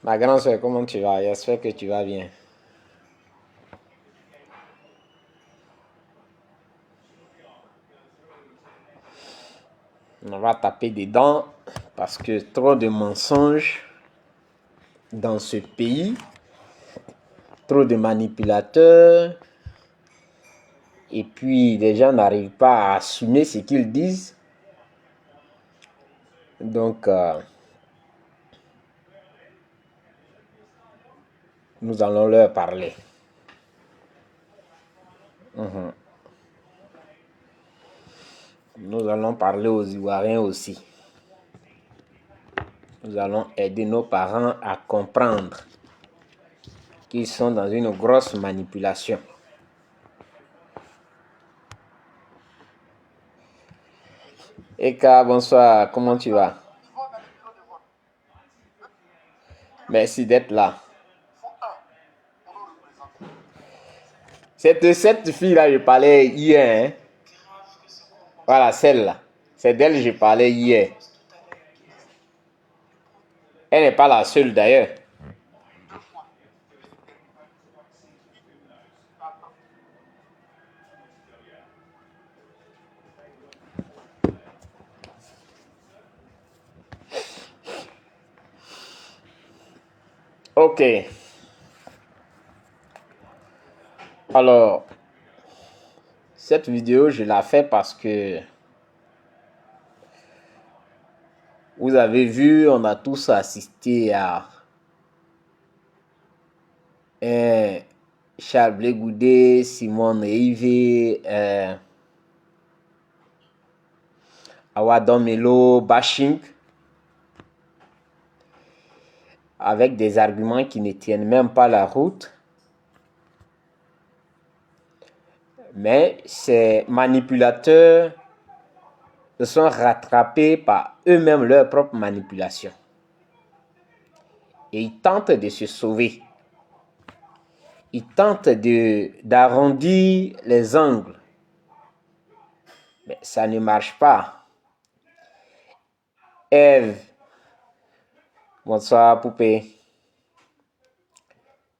Ma grande soeur, comment tu vas? J'espère que tu vas bien. On va taper des dents parce que trop de mensonges dans ce pays, trop de manipulateurs, et puis les gens n'arrivent pas à assumer ce qu'ils disent. Donc, nous allons leur parler. Nous allons parler aux Ivoiriens aussi. Nous allons aider nos parents à comprendre qu'ils sont dans une grosse manipulation. Eka, bonsoir, comment tu vas? Merci d'être là. Cette fille-là, je parlais hier. Hein? Voilà, celle-là. C'est d'elle que je parlais hier. Elle n'est pas la seule d'ailleurs. Ok. Alors, cette vidéo, je la fais parce que vous avez vu, on a tous assisté à Charles Blé Goudé, Simone Eivé, Awadon Melo, bashing, avec des arguments qui ne tiennent même pas la route. Mais ces manipulateurs se sont rattrapés par eux-mêmes leur propre manipulation. Et ils tentent de se sauver. Ils tentent d'arrondir les angles. Mais ça ne marche pas. Ève, bonsoir poupée.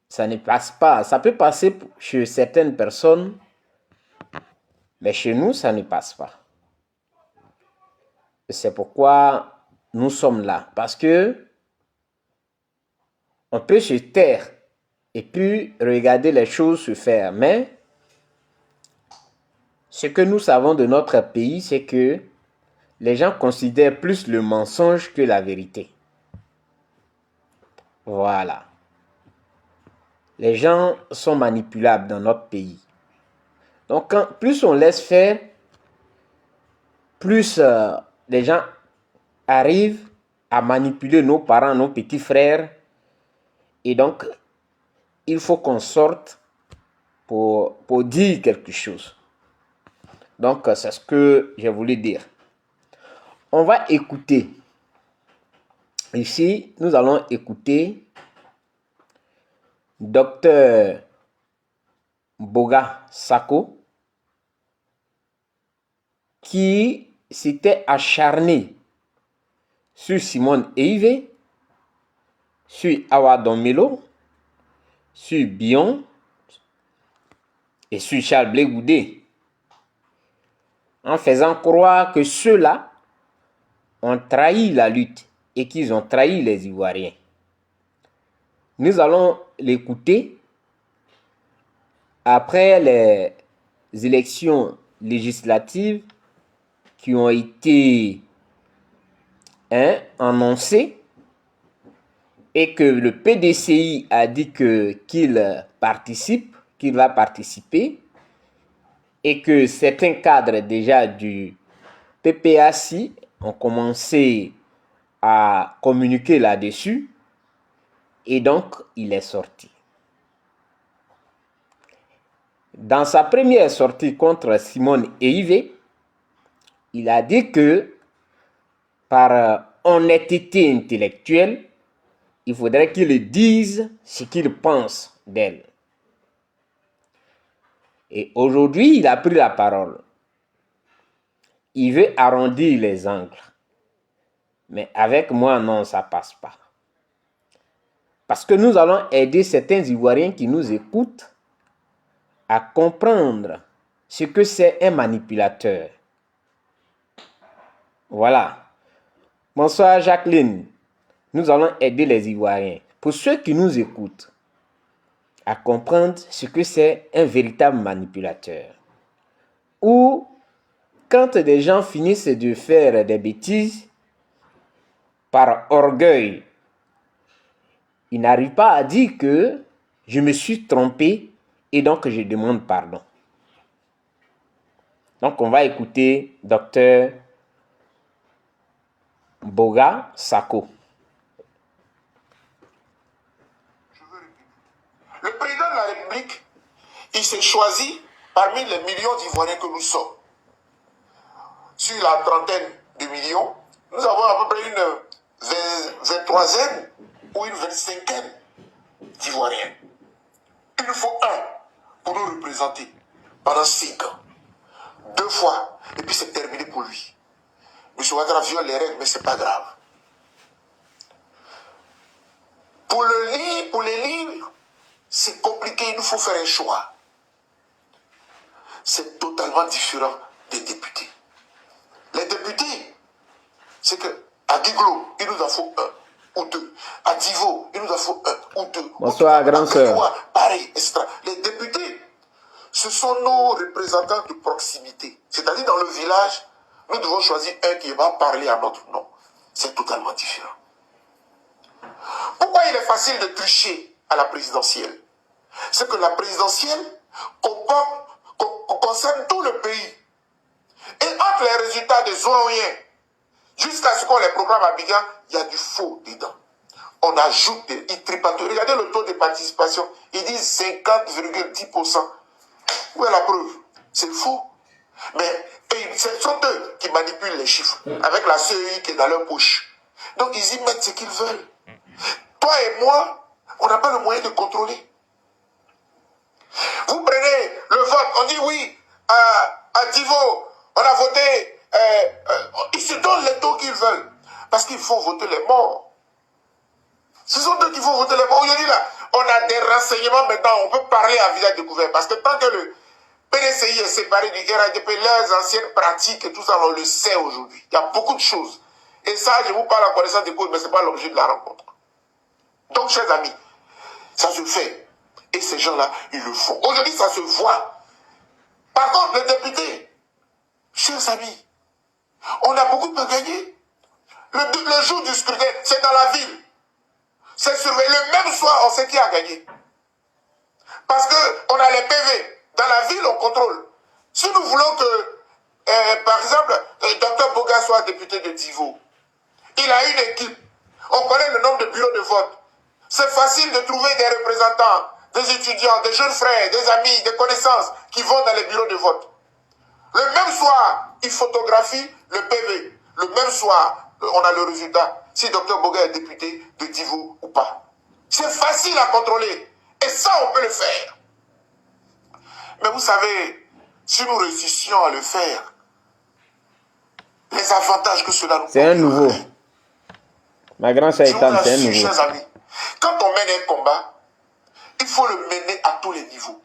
Ça ne passe pas. Ça peut passer chez certaines personnes, mais chez nous, ça ne passe pas. C'est pourquoi nous sommes là. Parce que on peut se taire et puis regarder les choses se faire. Mais ce que nous savons de notre pays, c'est que les gens considèrent plus le mensonge que la vérité. Voilà. Les gens sont manipulables dans notre pays. Donc, plus on laisse faire, plus les gens arrivent à manipuler nos parents, nos petits frères. Et donc, il faut qu'on sorte pour dire quelque chose. Donc, c'est ce que j'ai voulu dire. On va écouter. Ici, nous allons écouter Docteur Boga Sako qui s'était acharné sur Simone Eivé, sur Awadon Melo, sur Bion et sur Charles Blé Goudé, en faisant croire que ceux-là ont trahi la lutte et qu'ils ont trahi les Ivoiriens. Nous allons l'écouter après les élections législatives qui ont été annoncées et que le PDCI a dit qu'il participe, qu'il va participer, et que certains cadres déjà du PPAC ont commencé à communiquer là-dessus, et donc il est sorti. Dans sa première sortie contre Simone Eivé, il a dit que par honnêteté intellectuelle, il faudrait qu'il dise ce qu'il pense d'elle. Et aujourd'hui, il a pris la parole. Il veut arrondir les angles. Mais avec moi, non, ça ne passe pas. Parce que nous allons aider certains Ivoiriens qui nous écoutent à comprendre ce que c'est un manipulateur. Voilà. Bonsoir Jacqueline. Nous allons aider les Ivoiriens, pour ceux qui nous écoutent, à comprendre ce que c'est un véritable manipulateur. Ou quand des gens finissent de faire des bêtises, par orgueil, ils n'arrivent pas à dire que je me suis trompé et donc je demande pardon. Donc on va écouter Dr Boga Sako. Le président de la République, il s'est choisi parmi les millions d'Ivoiriens que nous sommes. Sur la trentaine de millions, nous avons à peu près une 23e ou une 25e d'Ivoiriens. Il nous faut un pour nous représenter pendant 5 ans. 2 fois, et puis c'est terminé pour lui. M. Ouattara viole les règles, mais c'est pas grave. Pour les livres, c'est compliqué, il nous faut faire un choix. C'est totalement différent des députés. Les députés, c'est que à Guiglo, il nous en faut 1 ou 2. À Divo, il nous en faut 1 ou 2. Bonsoir, grande sœur. Pareil, etc. Les députés, ce sont nos représentants de proximité. C'est-à-dire dans le village, nous devons choisir un qui va parler à notre nom. C'est totalement différent. Pourquoi il est facile de tricher à la présidentielle? C'est que la présidentielle concerne tout le pays. Et entre les résultats des Zouaouiens, jusqu'à ce qu'on les programme à Bigan, il y a du faux dedans. On ajoute ils tripatent. Regardez le taux de participation. Ils disent 50,10%. Où est la preuve? C'est faux. Mais ce sont eux qui manipulent les chiffres, avec la CEI qui est dans leur poche. Donc ils y mettent ce qu'ils veulent. Toi et moi, on n'a pas le moyen de contrôler. Vous prenez le vote, on dit oui, à Divo, on a voté, ils se donnent les taux qu'ils veulent. Parce qu'ils font voter les morts. Ce sont eux qui font voter les morts. Aujourd'hui, là, on a des renseignements maintenant, on peut parler à visage découvert. Parce que tant que le PDCI est séparé du RADP, leurs anciennes pratiques et tout ça, on le sait aujourd'hui. Il y a beaucoup de choses. Et ça, je vous parle en connaissance des causes, mais ce n'est pas l'objet de la rencontre. Donc, chers amis, ça se fait. Et ces gens-là, ils le font. Aujourd'hui, ça se voit. Par contre, les députés, chers amis, on a beaucoup de gagner. Le jour du scrutin, c'est dans la ville. C'est surveillé. Le même soir, on sait qui a gagné. Parce qu'on a les PV. Dans la ville, on contrôle. Si nous voulons que, par exemple, Dr Boga soit député de Divo, il a une équipe. On connaît le nombre de bureaux de vote. C'est facile de trouver des représentants, des étudiants, des jeunes frères, des amis, des connaissances qui vont dans les bureaux de vote. Le même soir, il photographie le PV. Le même soir, on a le résultat. Si Dr Boga est député de Divo ou pas. C'est facile à contrôler. Et ça, on peut le faire. Mais vous savez, si nous réussissions à le faire, les avantages que cela nous C'est un nouveau. Ma grande sœur Ethan, c'est un nouveau. Chers amis, quand on mène un combat, il faut le mener à tous les niveaux.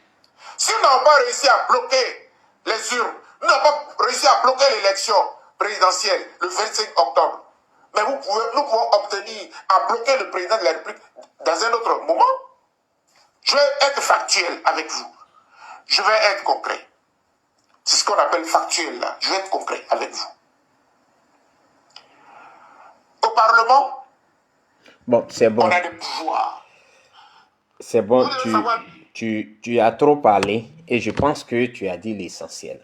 Si nous n'avons pas réussi à bloquer les urnes, nous n'avons pas réussi à bloquer l'élection présidentielle le 25 octobre, mais nous pouvons obtenir à bloquer le président de la République dans un autre moment. Je vais être factuel avec vous. Je vais être concret. C'est ce qu'on appelle factuel là. Je vais être concret avec vous. Au Parlement, bon, c'est bon. On a des pouvoirs. C'est bon, tu as trop parlé et je pense que tu as dit l'essentiel.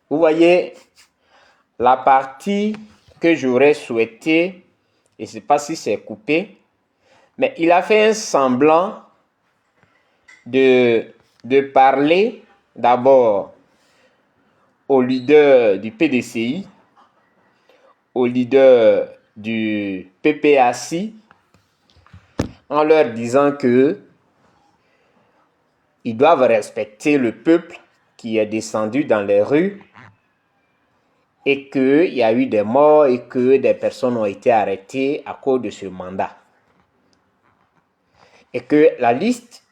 Vous voyez, la partie que j'aurais souhaité, et je ne sais pas si c'est coupé, mais il a fait un semblant de parler d'abord au leader du PDCI, au leader du PPAC, en leur disant que ils doivent respecter le peuple qui est descendu dans les rues et qu'il y a eu des morts et que des personnes ont été arrêtées à cause de ce mandat. et que la liste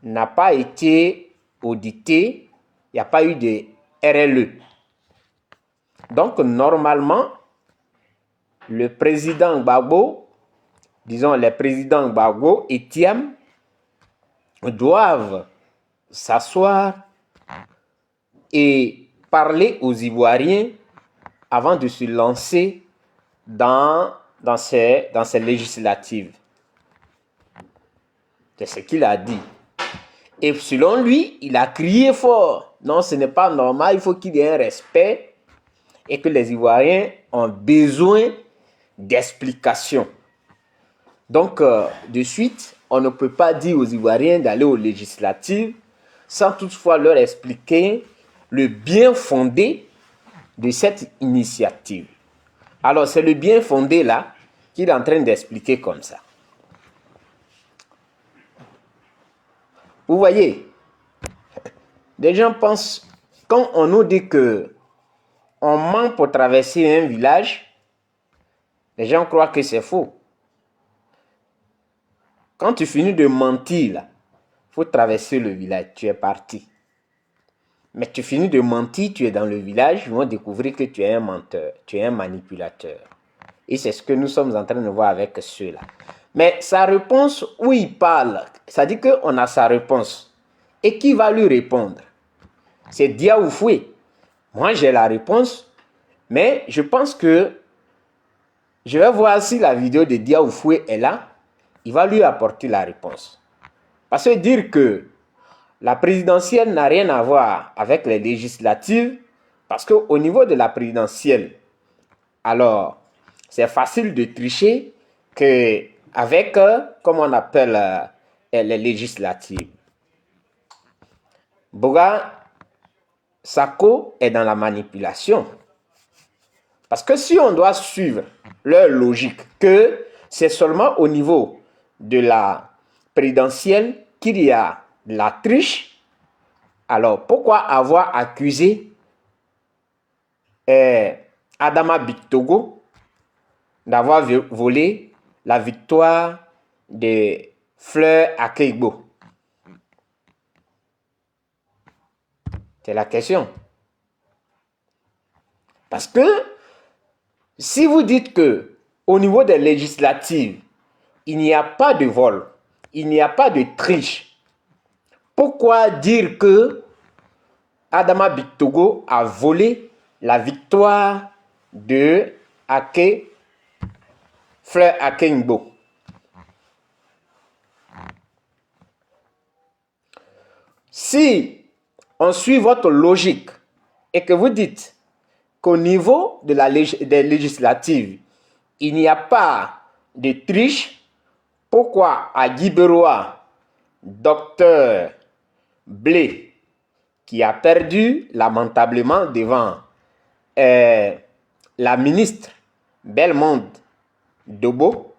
n'a pas été auditée, il n'y a pas eu de RLE. Donc, normalement, le président Gbagbo, disons les présidents Gbagbo et Thiam, doivent s'asseoir et parler aux Ivoiriens avant de se lancer dans ces législatives. C'est ce qu'il a dit. Et selon lui, il a crié fort. Non, ce n'est pas normal, il faut qu'il y ait un respect et que les Ivoiriens ont besoin d'explications. Donc, de suite, on ne peut pas dire aux Ivoiriens d'aller aux législatives sans toutefois leur expliquer le bien fondé de cette initiative. Alors, c'est le bien fondé là qu'il est en train d'expliquer comme ça. Vous voyez, des gens pensent, quand on nous dit que on ment pour traverser un village, les gens croient que c'est faux. Quand tu finis de mentir, là, il faut traverser le village, tu es parti. Mais tu finis de mentir, tu es dans le village, ils vont découvrir que tu es un menteur, tu es un manipulateur. Et c'est ce que nous sommes en train de voir avec ceux-là. Mais sa réponse, où il parle, ça dit qu'on a sa réponse. Et qui va lui répondre? C'est Diaoufoué. Moi, j'ai la réponse, mais je pense que je vais voir si la vidéo de Diaoufoué est là. Il va lui apporter la réponse. Parce que dire que la présidentielle n'a rien à voir avec les législatives, parce qu'au niveau de la présidentielle, alors, c'est facile de tricher qu'avec, comme on appelle, les législatives. Boga Sako est dans la manipulation. Parce que si on doit suivre leur logique, que c'est seulement au niveau de la présidentielle qu'il y a la triche, alors pourquoi avoir accusé Adama Bictogo d'avoir volé la victoire de Fleur Akeigbo? C'est la question. Parce que si vous dites que au niveau des législatives, il n'y a pas de vol, il n'y a pas de triche, pourquoi dire que Adama Bictogo a volé la victoire de Fleur Akeigbo? Si on suit votre logique et que vous dites qu'au niveau de des législatives, il n'y a pas de triche, pourquoi à Guiberoa, docteur Blé, qui a perdu lamentablement devant la ministre Belmonde Dobo,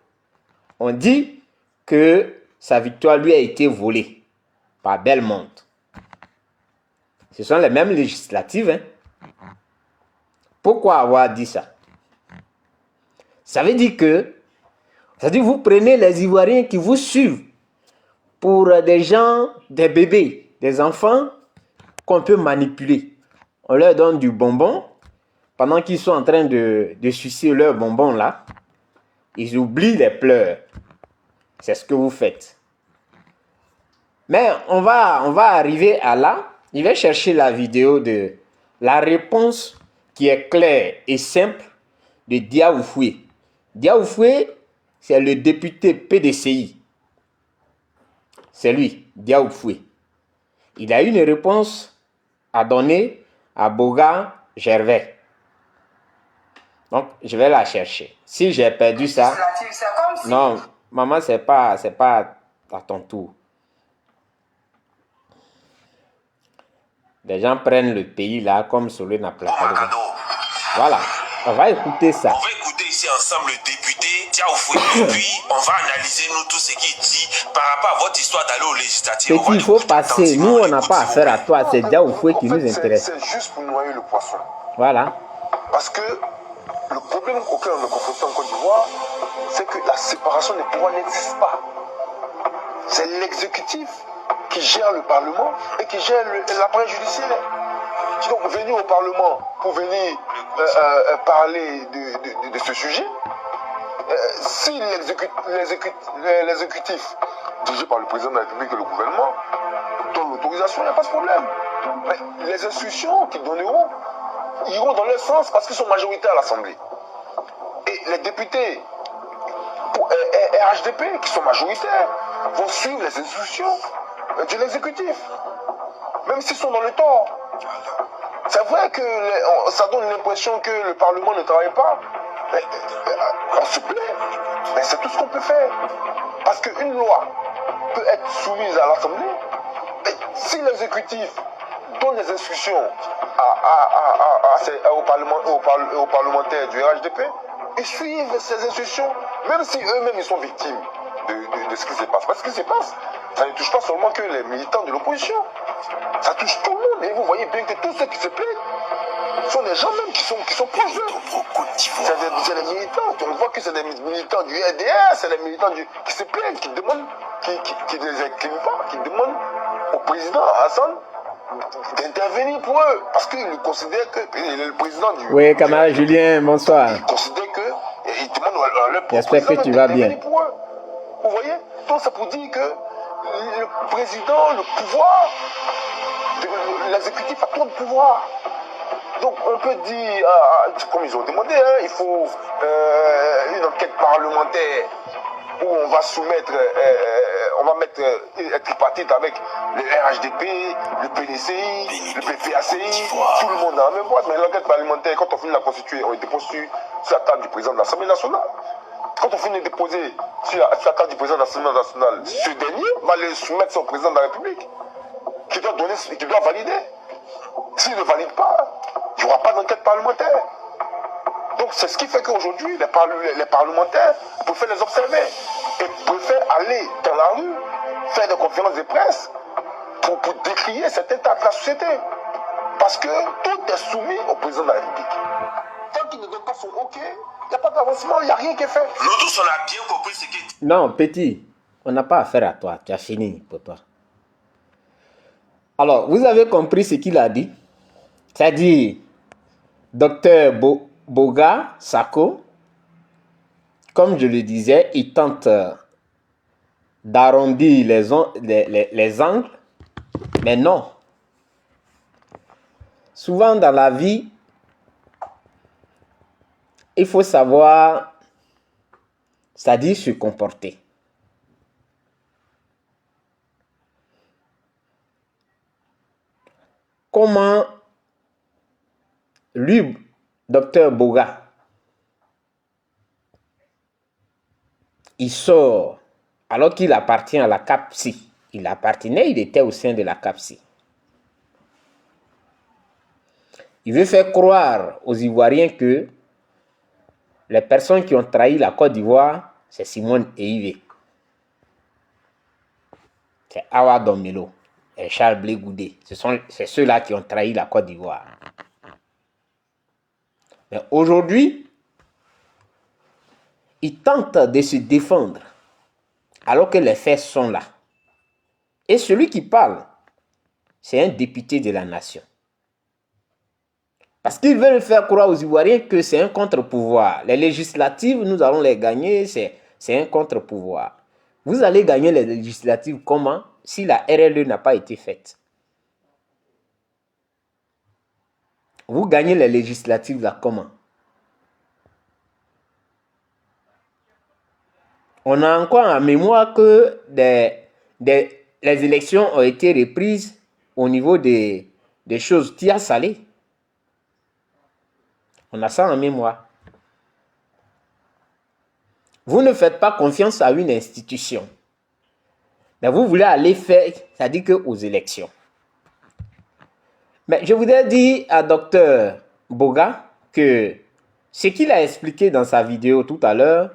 on dit que sa victoire lui a été volée par Belmonde? Ce sont les mêmes législatives. Hein? Pourquoi avoir dit ça? Ça veut dire que, vous prenez les Ivoiriens qui vous suivent pour des gens, des bébés, des enfants qu'on peut manipuler. On leur donne du bonbon, pendant qu'ils sont en train de sucer leur bonbon là, ils oublient les pleurs. C'est ce que vous faites. Mais on va arriver à là. Je vais chercher la vidéo de la réponse qui est claire et simple de Diaoufoué. Diaoufoué, c'est le député PDCI. C'est lui, Diaoufoué. Il a une réponse à donner à Boga Gervais. Donc, je vais la chercher. Si j'ai perdu ça... Non, maman, c'est pas à ton tour. Les gens prennent le pays là comme celui n'a pas. Voilà, on va écouter ça. On va écouter ici ensemble le député Diaoufoué et puis on va analyser nous tout ce qu'il dit par rapport à votre histoire d'aller aux législatives. Ce qu'il faut passer, nous on n'a pas affaire à toi, c'est Diaoufoué qui nous intéresse. C'est juste pour noyer le poisson. Voilà. Parce que le problème auquel on est confronté en Côte d'Ivoire, c'est que la séparation des pouvoirs n'existe pas. c'est l'exécutif qui gère le Parlement et qui gère l'appareil judiciaire. Donc, venir au Parlement pour venir parler de ce sujet, si l'exécutif dirigé par le président de la République et le gouvernement donne l'autorisation, il n'y a pas de problème. Mais les institutions qui donneront iront dans leur sens parce qu'ils sont majoritaires à l'Assemblée. Et les députés RHDP qui sont majoritaires vont suivre les instructions de l'exécutif, même s'ils sont dans le tort. C'est vrai que ça donne l'impression que le Parlement ne travaille pas. Mais, on se plaît, mais c'est tout ce qu'on peut faire. Parce qu'une loi peut être soumise à l'Assemblée, et si l'exécutif donne les instructions aux parlementaires du RHDP, ils suivent ces instructions, même si eux-mêmes ils sont victimes de ce qui se passe. Parce que ce qui se passe, ça ne touche pas seulement que les militants de l'opposition, ça touche tout le monde. Et vous voyez bien que tous ceux qui se plaignent sont des gens même qui sont proches d'eux. C'est des militants, on voit que c'est des militants du RDR, c'est des militants qui se plaignent, qui demandent, qui ne les inclinent pas, qui demandent au président Hassan d'intervenir pour eux, parce qu'ils considèrent que le président du... Oui, camarade Julien, bonsoir. Ils considèrent que... Ils demandent à leur J'espère que tu vas bien. Pour eux. Vous voyez? Donc c'est pour dire que le président, le pouvoir, l'exécutif a trop de pouvoir. Donc on peut dire, comme ils ont demandé, il faut une enquête parlementaire où on va soumettre, on va mettre un tripartite avec le RHDP, le PDCI, le PPACI, tout le monde dans la même boîte. Mais l'enquête parlementaire, quand on finit de la constituer, on est déposé sur la table du président de l'Assemblée nationale. Quand on finit de déposer sur la table du président de l'Assemblée nationale, ce dernier va le soumettre au président de la République, qui doit valider. S'il ne valide pas, il n'y aura pas d'enquête parlementaire. Donc c'est ce qui fait qu'aujourd'hui, les parlementaires préfèrent les observer et préfèrent aller dans la rue, faire des conférences de presse pour décrier cet état de la société. Parce que tout est soumis au président de la République. Tant qu'il ne donne pas son OK, il n'y a pas d'avancement, il n'y a rien qui est fait. Nous tous, on a bien compris ce qui... Non, petit, on n'a pas affaire à toi. Tu as fini pour toi. Alors, vous avez compris ce qu'il a dit? C'est-à-dire, Dr Boga Sako, comme je le disais, il tente d'arrondir les angles, mais non. Souvent dans la vie, il faut savoir, c'est-à-dire se comporter. Comment lui, Dr Boga, il sort alors qu'il appartient à la CAPSI. Il appartenait, il était au sein de la CAPSI. Il veut faire croire aux Ivoiriens que les personnes qui ont trahi la Côte d'Ivoire, c'est Simone et Yves. C'est Awa Domelo et Charles Blé Goudé. C'est ceux-là qui ont trahi la Côte d'Ivoire. Mais aujourd'hui, ils tentent de se défendre alors que les faits sont là. Et celui qui parle, c'est un député de la nation. Parce qu'ils veulent faire croire aux Ivoiriens que c'est un contre-pouvoir. Les législatives, nous allons les gagner, c'est un contre-pouvoir. Vous allez gagner les législatives comment si la RLE n'a pas été faite? Vous gagnez les législatives là comment? On a encore en mémoire que les élections ont été reprises au niveau des choses Tia Salé. On a ça en mémoire. Vous ne faites pas confiance à une institution. Mais vous voulez aller faire, c'est-à-dire qu'aux élections. Mais je voudrais dire à Dr Boga que ce qu'il a expliqué dans sa vidéo tout à l'heure,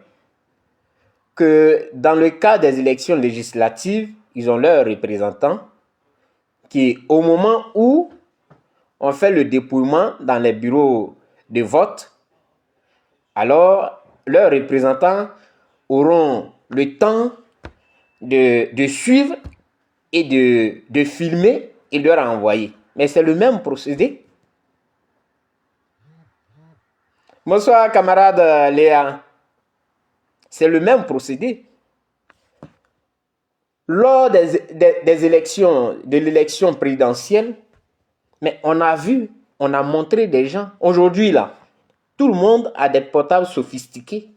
que dans le cas des élections législatives, ils ont leurs représentants qui, au moment où on fait le dépouillement dans les bureaux de vote, alors leurs représentants auront le temps de suivre et de filmer et de leur envoyer. Mais c'est le même procédé. Bonsoir, camarade Léa. C'est le même procédé. Lors des élections, de l'élection présidentielle, mais on a vu, on a montré des gens. Aujourd'hui, là, tout le monde a des portables sophistiqués.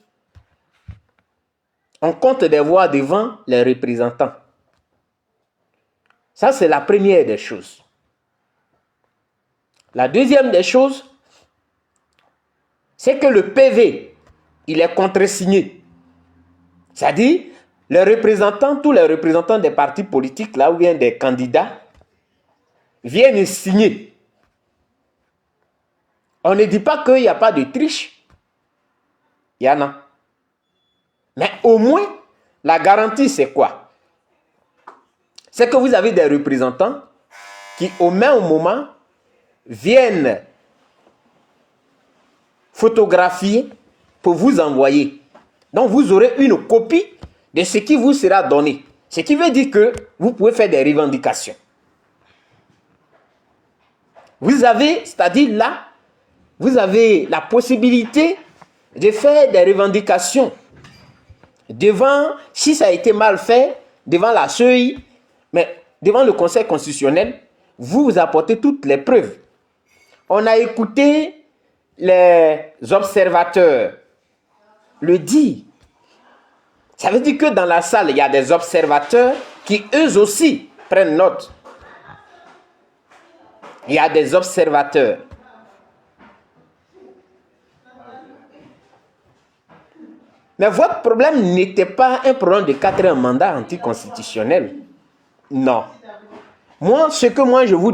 On compte des voix devant les représentants. Ça, c'est la première des choses. La deuxième des choses, c'est que le PV, il est contresigné. C'est-à-dire, les représentants, tous les représentants des partis politiques, là où bien des candidats, viennent signer. On ne dit pas qu'il n'y a pas de triche. Il y en a. Mais au moins, la garantie, c'est quoi? C'est que vous avez des représentants qui, au même moment, viennent photographier pour vous envoyer. Donc, vous aurez une copie de ce qui vous sera donné. Ce qui veut dire que vous pouvez faire des revendications. Vous avez, c'est-à-dire là, vous avez la possibilité de faire des revendications devant, si ça a été mal fait, devant la CEI, mais devant le Conseil constitutionnel, vous apportez toutes les preuves. On a écouté les observateurs le dire. Ça veut dire que dans la salle, il y a des observateurs qui, eux aussi, prennent note. Il y a des observateurs. Mais votre problème n'était pas un problème de 4e mandat anticonstitutionnel. Non. Moi, ce que je vous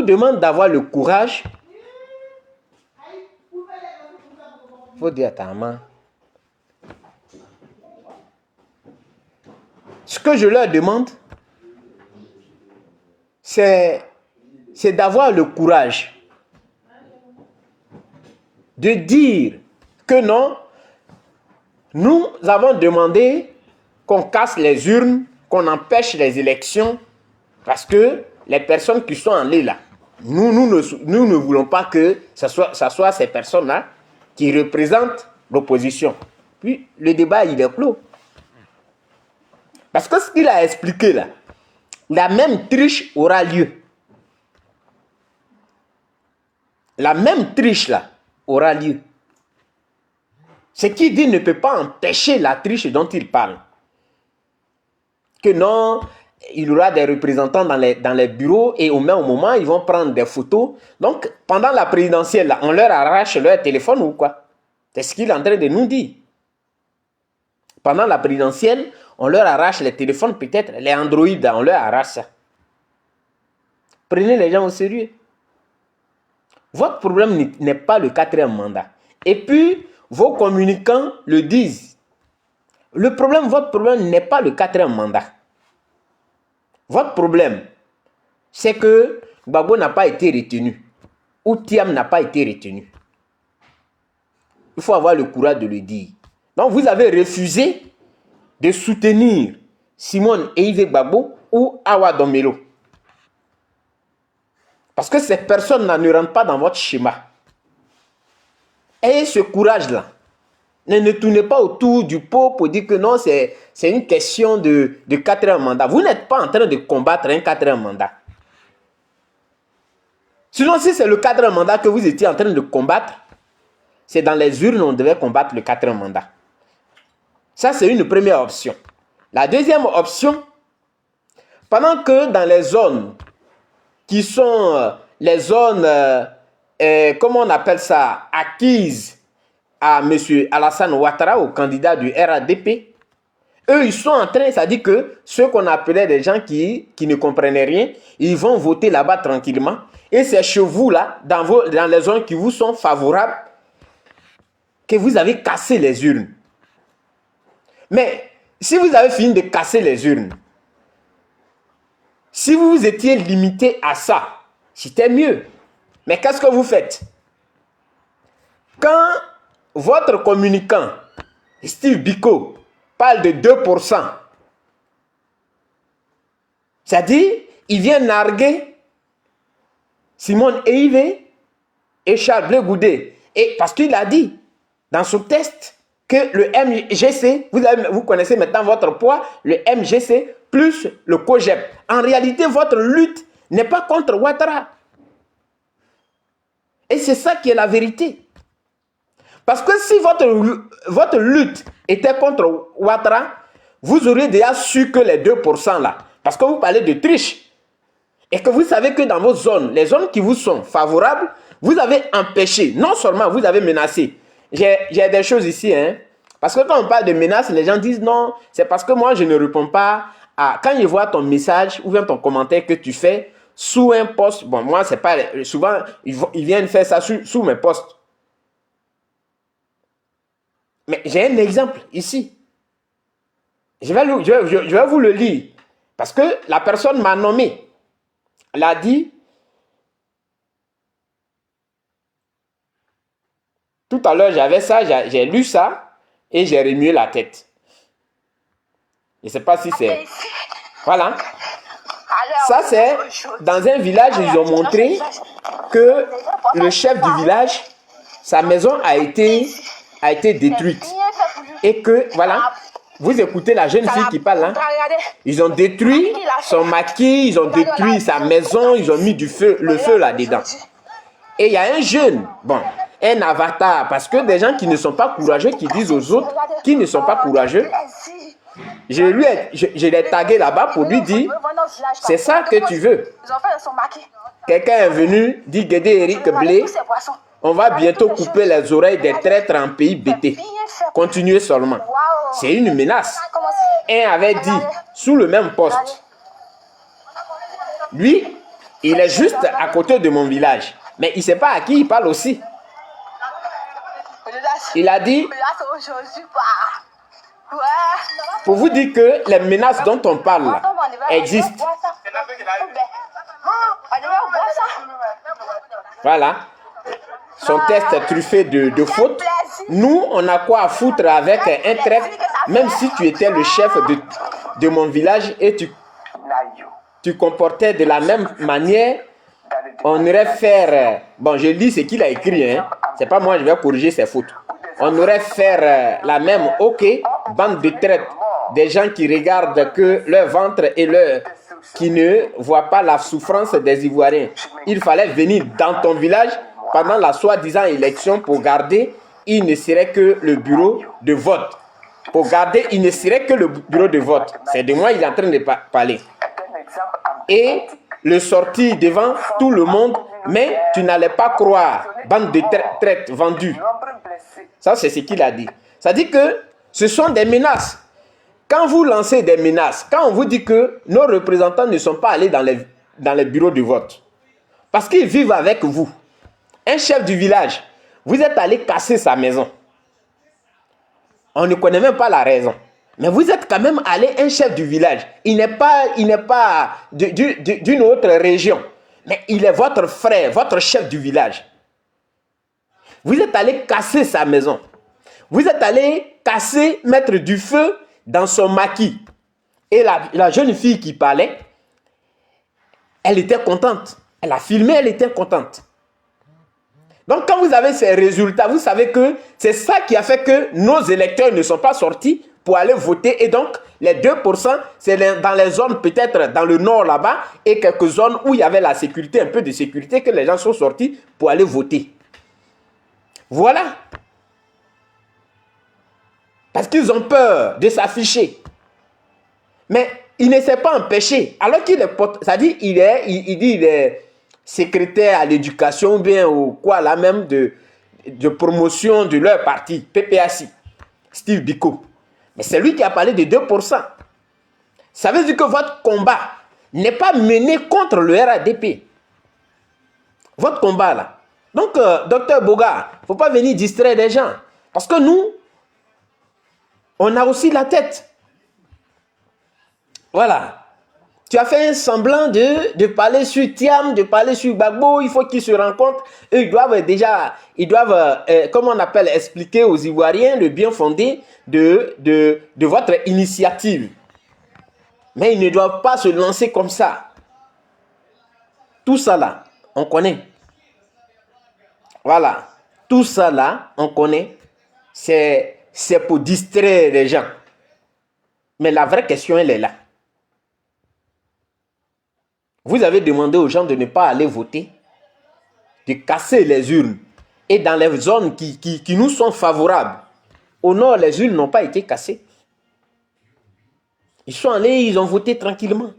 demande d'avoir le courage. Il faut dire à ta maman. Ce que je leur demande, c'est d'avoir le courage de dire que non, nous avons demandé qu'on casse les urnes, qu'on empêche les élections, parce que les personnes qui sont en là, nous ne voulons pas que ce soit ces personnes-là qui représentent l'opposition. Puis le débat, il est clos. Parce que ce qu'il a expliqué là, la même triche aura lieu. La même triche là aura lieu. Ce qu'il dit ne peut pas empêcher la triche dont il parle. Que non, il y aura des représentants dans les bureaux et au même moment, ils vont prendre des photos. Donc, pendant la présidentielle, là, on leur arrache leur téléphone ou quoi? C'est ce qu'il est en train de nous dire. Pendant la présidentielle, on leur arrache les téléphones, peut-être les Android, on leur arrache ça. Prenez les gens au sérieux. Votre problème n'est pas le 4e mandat. Et puis, vos communicants le disent. Votre problème n'est pas le 4e mandat. Votre problème, c'est que Gbagbo n'a pas été retenu. Ou Thiam n'a pas été retenu. Il faut avoir le courage de le dire. Donc, vous avez refusé de soutenir Simone et Yves Gbagbo ou Awa Domelo. Parce que ces personnes-là ne rentrent pas dans votre schéma. Ayez ce courage-là. Ne tournez pas autour du pot pour dire que non, c'est une question de 4e mandat. Vous n'êtes pas en train de combattre un 4e mandat. Sinon, si c'est le 4e mandat que vous étiez en train de combattre, c'est dans les urnes on devait combattre le 4e mandat. Ça, c'est une première option. La deuxième option, pendant que dans les zones qui sont les zones, comment on appelle ça, acquises à M. Alassane Ouattara, au candidat du RADP, eux, ils sont en train, c'est-à-dire que ceux qu'on appelait des gens qui ne comprenaient rien, ils vont voter là-bas tranquillement. Et c'est chez vous, là, dans les zones qui vous sont favorables, que vous avez cassé les urnes. Mais si vous avez fini de casser les urnes, si vous vous étiez limité à ça, c'était mieux. Mais qu'est-ce que vous faites? Quand votre communicant, Steve Biko, parle de 2%. C'est-à-dire, il vient narguer Simone Eivé et Charles Blé Goudé. Et parce qu'il a dit dans son test que le MGC, vous connaissez maintenant votre poids, le MGC plus le COGEP. En réalité, votre lutte n'est pas contre Ouattara. Et c'est ça qui est la vérité. Parce que si votre lutte était contre Ouattara, vous auriez déjà su que les 2% là, parce que vous parlez de triche, et que vous savez que dans vos zones, les zones qui vous sont favorables, vous avez empêché, non seulement vous avez menacé. J'ai des choses ici, hein, parce que quand on parle de menaces, les gens disent non, c'est parce que moi je ne réponds pas à... Quand ils voient ton message ou bien ton commentaire que tu fais sous un post, bon moi c'est pas... Souvent, ils viennent faire ça sous mes posts. Mais j'ai un exemple ici. Je vais vous le lire. Parce que la personne m'a nommé. Elle a dit, tout à l'heure j'avais ça, j'ai lu ça et j'ai remué la tête. Je ne sais pas si c'est... Voilà. Ça c'est, dans un village, ils ont montré que le chef du village, sa maison a été détruite. Et que, voilà, vous écoutez la jeune fille qui parle, hein? Ils ont détruit son maquis, ils ont détruit sa maison, ils ont mis le feu là-dedans. Et il y a un jeune, bon, un avatar, parce que des gens qui ne sont pas courageux, qui disent aux autres qui ne sont pas courageux, je l'ai tagué là-bas pour lui dire, c'est ça que tu veux. Quelqu'un est venu, dit Guédé Eric Blé, on va bientôt couper les oreilles des traîtres en pays bêté. Continuez seulement. C'est une menace. Un avait dit, sous le même poste, lui, il est juste à côté de mon village. Mais il ne sait pas à qui il parle aussi. Il a dit, pour vous dire que les menaces dont on parle là, existent. Voilà. Son test est truffé de fautes. Nous, on a quoi à foutre avec un traître, même si tu étais le chef de mon village et tu comportais de la même manière, on aurait fait... Bon, je lis ce qu'il a écrit, hein. C'est pas moi, je vais corriger ses fautes. On aurait fait la même, ok, bande de traîtres, des gens qui regardent que leur ventre et qui ne voient pas la souffrance des Ivoiriens. Il fallait venir dans ton village pendant la soi-disant élection pour garder, il ne serait que le bureau de vote. Pour garder, il ne serait que le bureau de vote. C'est de moi il est en train de parler. Et le sortir devant tout le monde, mais tu n'allais pas croire, bande de traîtres vendus. Ça, c'est ce qu'il a dit. Ça dit que ce sont des menaces. Quand vous lancez des menaces, quand on vous dit que nos représentants ne sont pas allés dans les bureaux de vote, parce qu'ils vivent avec vous, un chef du village, vous êtes allé casser sa maison. On ne connaît même pas la raison. Mais vous êtes quand même allé, un chef du village. Il n'est pas d'une autre région. Mais il est votre frère, votre chef du village. Vous êtes allé casser sa maison. Vous êtes allé casser, mettre du feu dans son maquis. Et la jeune fille qui parlait, elle était contente. Elle a filmé, elle était contente. Donc quand vous avez ces résultats, vous savez que c'est ça qui a fait que nos électeurs ne sont pas sortis pour aller voter. Et donc les 2%, c'est dans les zones peut-être dans le nord là-bas et quelques zones où il y avait la sécurité, un peu de sécurité, que les gens sont sortis pour aller voter. Voilà. Parce qu'ils ont peur de s'afficher. Mais il ne s'est pas empêché. Alors qu'il est... C'est-à-dire il est secrétaire à l'éducation ou bien ou quoi là même de promotion de leur parti, PPAC, Steve Biko. Mais c'est lui qui a parlé de 2%. Ça veut dire que votre combat n'est pas mené contre le RADP. Votre combat là. Donc, docteur Boga, il ne faut pas venir distraire les gens. Parce que nous, on a aussi la tête. Voilà. Tu as fait un semblant de parler sur Thiam, de parler sur Gbagbo. Il faut qu'ils se rencontrent. Eux, ils doivent, comment on appelle, expliquer aux Ivoiriens le bien fondé de votre initiative. Mais ils ne doivent pas se lancer comme ça. Tout ça là, on connaît. Voilà. Tout ça là, on connaît. C'est pour distraire les gens. Mais la vraie question, elle est là. Vous avez demandé aux gens de ne pas aller voter, de casser les urnes. Et dans les zones qui nous sont favorables, au nord, les urnes n'ont pas été cassées. Ils sont allés, ils ont voté tranquillement.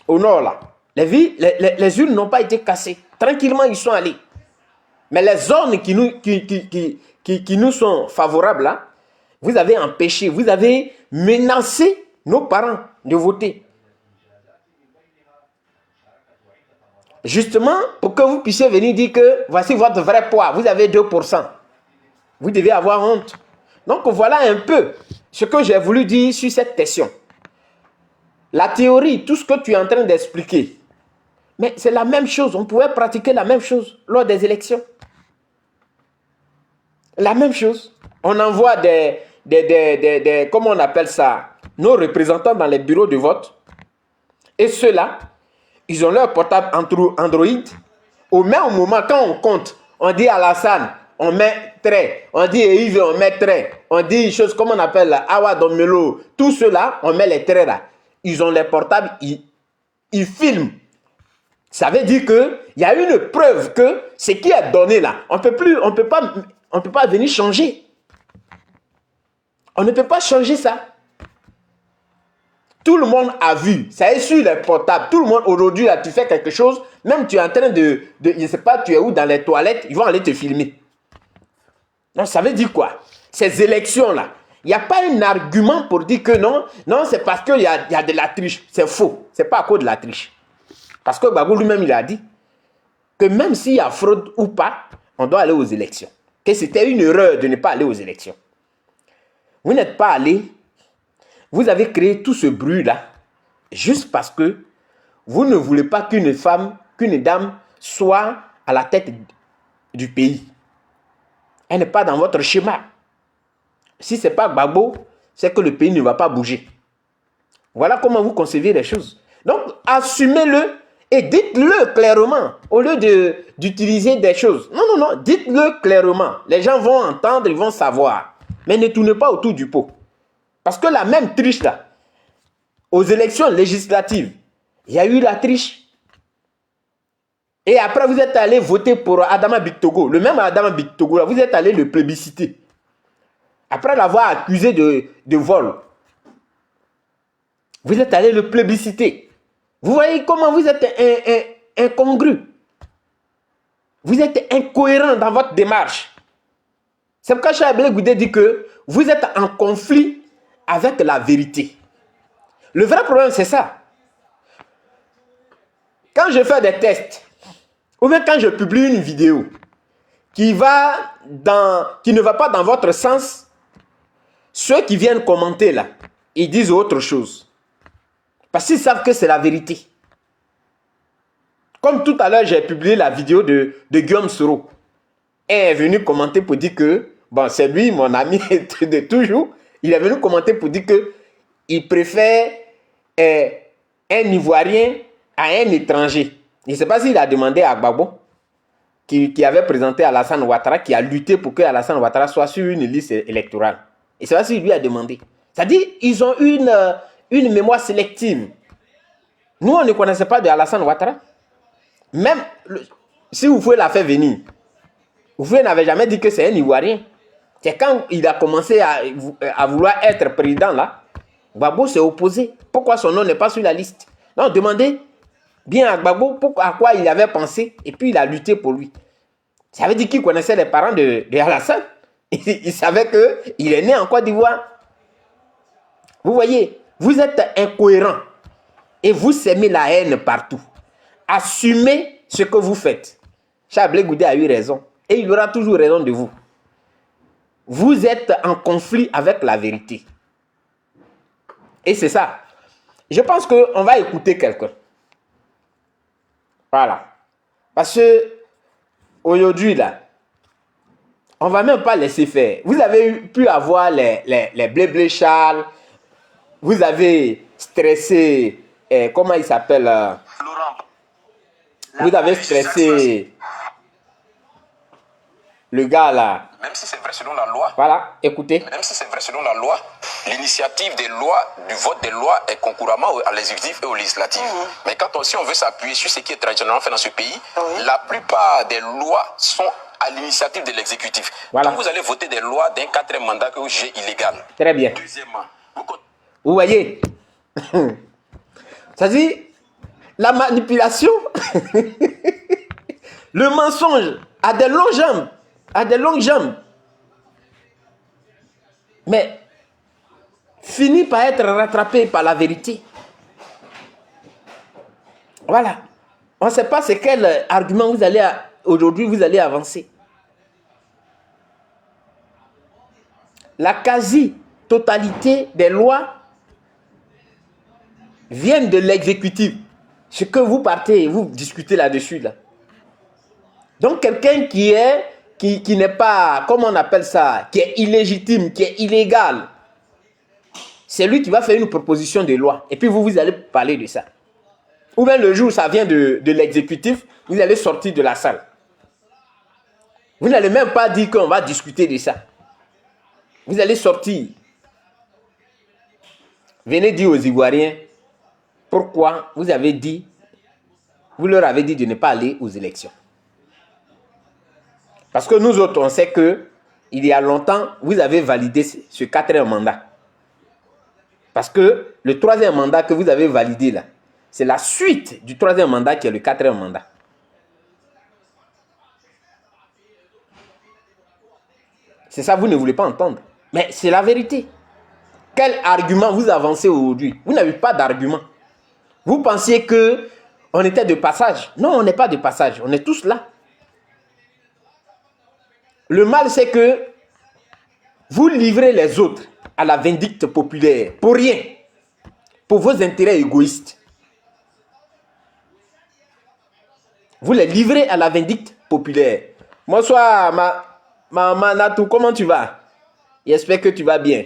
Au nord, là, les urnes n'ont pas été cassées. Tranquillement, ils sont allés. Mais les zones qui nous sont favorables, là, vous avez empêché, vous avez menacé nos parents de voter. Justement, pour que vous puissiez venir dire que voici votre vrai poids, vous avez 2%. Vous devez avoir honte. Donc voilà un peu ce que j'ai voulu dire sur cette question. La théorie, tout ce que tu es en train d'expliquer, mais c'est la même chose. On pouvait pratiquer la même chose lors des élections. La même chose. On envoie comment on appelle ça, nos représentants dans les bureaux de vote. Et ceux-là, ils ont leur portable Android. Au même moment, quand on compte, on dit Alassane, on met trait. On dit Yves, on met trait. On dit choses comme on appelle Awa Domelo. Tout cela, on met les traits là. Ils ont les portables, ils filment. Ça veut dire qu'il y a une preuve que ce qui est donné là, on ne peut pas venir changer. On ne peut pas changer ça. Tout le monde a vu, ça est sur les portables. Tout le monde, aujourd'hui, là, tu fais quelque chose, même tu es en train je ne sais pas, tu es où dans les toilettes, ils vont aller te filmer. Donc, ça veut dire quoi? Ces élections-là, il n'y a pas un argument pour dire que non, c'est parce qu'il y a de la triche. C'est faux. Ce n'est pas à cause de la triche. Parce que Gbagbo lui-même, il a dit que même s'il y a fraude ou pas, on doit aller aux élections. Que c'était une erreur de ne pas aller aux élections. Vous n'êtes pas allé. Vous avez créé tout ce bruit-là juste parce que vous ne voulez pas qu'une femme, qu'une dame soit à la tête du pays. Elle n'est pas dans votre schéma. Si ce n'est pas Gbagbo, c'est que le pays ne va pas bouger. Voilà comment vous concevez les choses. Donc, assumez-le et dites-le clairement au lieu d'utiliser des choses. Non, dites-le clairement. Les gens vont entendre, ils vont savoir. Mais ne tournez pas autour du pot. Parce que la même triche là, aux élections législatives, il y a eu la triche. Et après, vous êtes allé voter pour Adama Bictogo. Le même Adama Bictogo, là, vous êtes allé le plébisciter. Après l'avoir accusé de vol. Vous êtes allé le plébisciter. Vous voyez comment vous êtes incongru. Vous êtes incohérent dans votre démarche. C'est pourquoi Chablé Goudé dit que vous êtes en conflit avec la vérité. Le vrai problème, c'est ça. Quand je fais des tests, ou bien quand je publie une vidéo qui ne va pas dans votre sens, ceux qui viennent commenter là, ils disent autre chose. Parce qu'ils savent que c'est la vérité. Comme tout à l'heure, j'ai publié la vidéo de Guillaume Soro. Il est venu commenter pour dire que, bon, c'est lui, mon ami de toujours, il est venu commenter pour dire qu'il préfère un Ivoirien à un étranger. Je ne sais pas s'il a demandé à Gbagbo, qui avait présenté Alassane Ouattara, qui a lutté pour que Alassane Ouattara soit sur une liste électorale. Et je ne sais pas s'il lui a demandé. C'est-à-dire qu'ils ont une mémoire sélective. Nous, on ne connaissait pas de Alassane Ouattara. Même si vous pouvez la faire venir, vous n'avez jamais dit que c'est un Ivoirien. C'est quand il a commencé à vouloir être président là, Gbagbo s'est opposé. Pourquoi son nom n'est pas sur la liste? Non, demandez bien à Gbagbo à quoi il avait pensé et puis il a lutté pour lui. Ça veut dire qu'il connaissait les parents de Alassane. Il savait qu'il est né en Côte d'Ivoire. Vous voyez, vous êtes incohérent et vous sémez la haine partout. Assumez ce que vous faites. Chablé Goudé a eu raison et il aura toujours raison de vous. Vous êtes en conflit avec la vérité. Et c'est ça. Je pense qu'on va écouter quelqu'un. Voilà. Parce que aujourd'hui, là, on ne va même pas laisser faire. Vous avez pu avoir les blé Charles. Vous avez stressé, comment il s'appelle Laurent. Vous avez stressé le gars là. Même si c'est vrai selon la loi, Voilà, écoutez. même si c'est vrai selon la loi, l'initiative des lois, du vote des lois est concouramment à l'exécutif et au législatif. Mais quand si on veut s'appuyer sur ce qui est traditionnellement fait dans ce pays, la plupart des lois sont à l'initiative de l'exécutif. Voilà. Donc vous allez voter des lois d'un 4e mandat que vous jugez illégal. Très bien. Deuxièmement, Vous voyez. Ça dit, la manipulation, le mensonge a des longues jambes. A des longues jambes. Mais finit par être rattrapé par la vérité. Voilà. On ne sait pas c'est quel argument vous allez aujourd'hui vous allez avancer. La quasi-totalité des lois viennent de l'exécutif. Ce que vous partez et vous discutez là-dessus là. Donc quelqu'un qui n'est pas, comment on appelle ça, qui est illégitime, qui est illégal, c'est lui qui va faire une proposition de loi. Et puis vous allez parler de ça. Ou bien le jour où ça vient de l'exécutif, vous allez sortir de la salle. Vous n'allez même pas dire qu'on va discuter de ça. Vous allez sortir. Venez dire aux Ivoiriens pourquoi vous leur avez dit de ne pas aller aux élections. Parce que nous autres, on sait que il y a longtemps, vous avez validé ce 4e mandat. Parce que le 3e mandat que vous avez validé là, c'est la suite du 3e mandat qui est le 4e mandat. C'est ça, vous ne voulez pas entendre. Mais c'est la vérité. Quel argument vous avancez aujourd'hui? Vous n'avez pas d'argument. Vous pensiez que on était de passage. Non, on n'est pas de passage. On est tous là. Le mal, c'est que vous livrez les autres à la vindicte populaire pour rien, pour vos intérêts égoïstes. Vous les livrez à la vindicte populaire. Bonsoir, ma Natou, comment tu vas? J'espère que tu vas bien.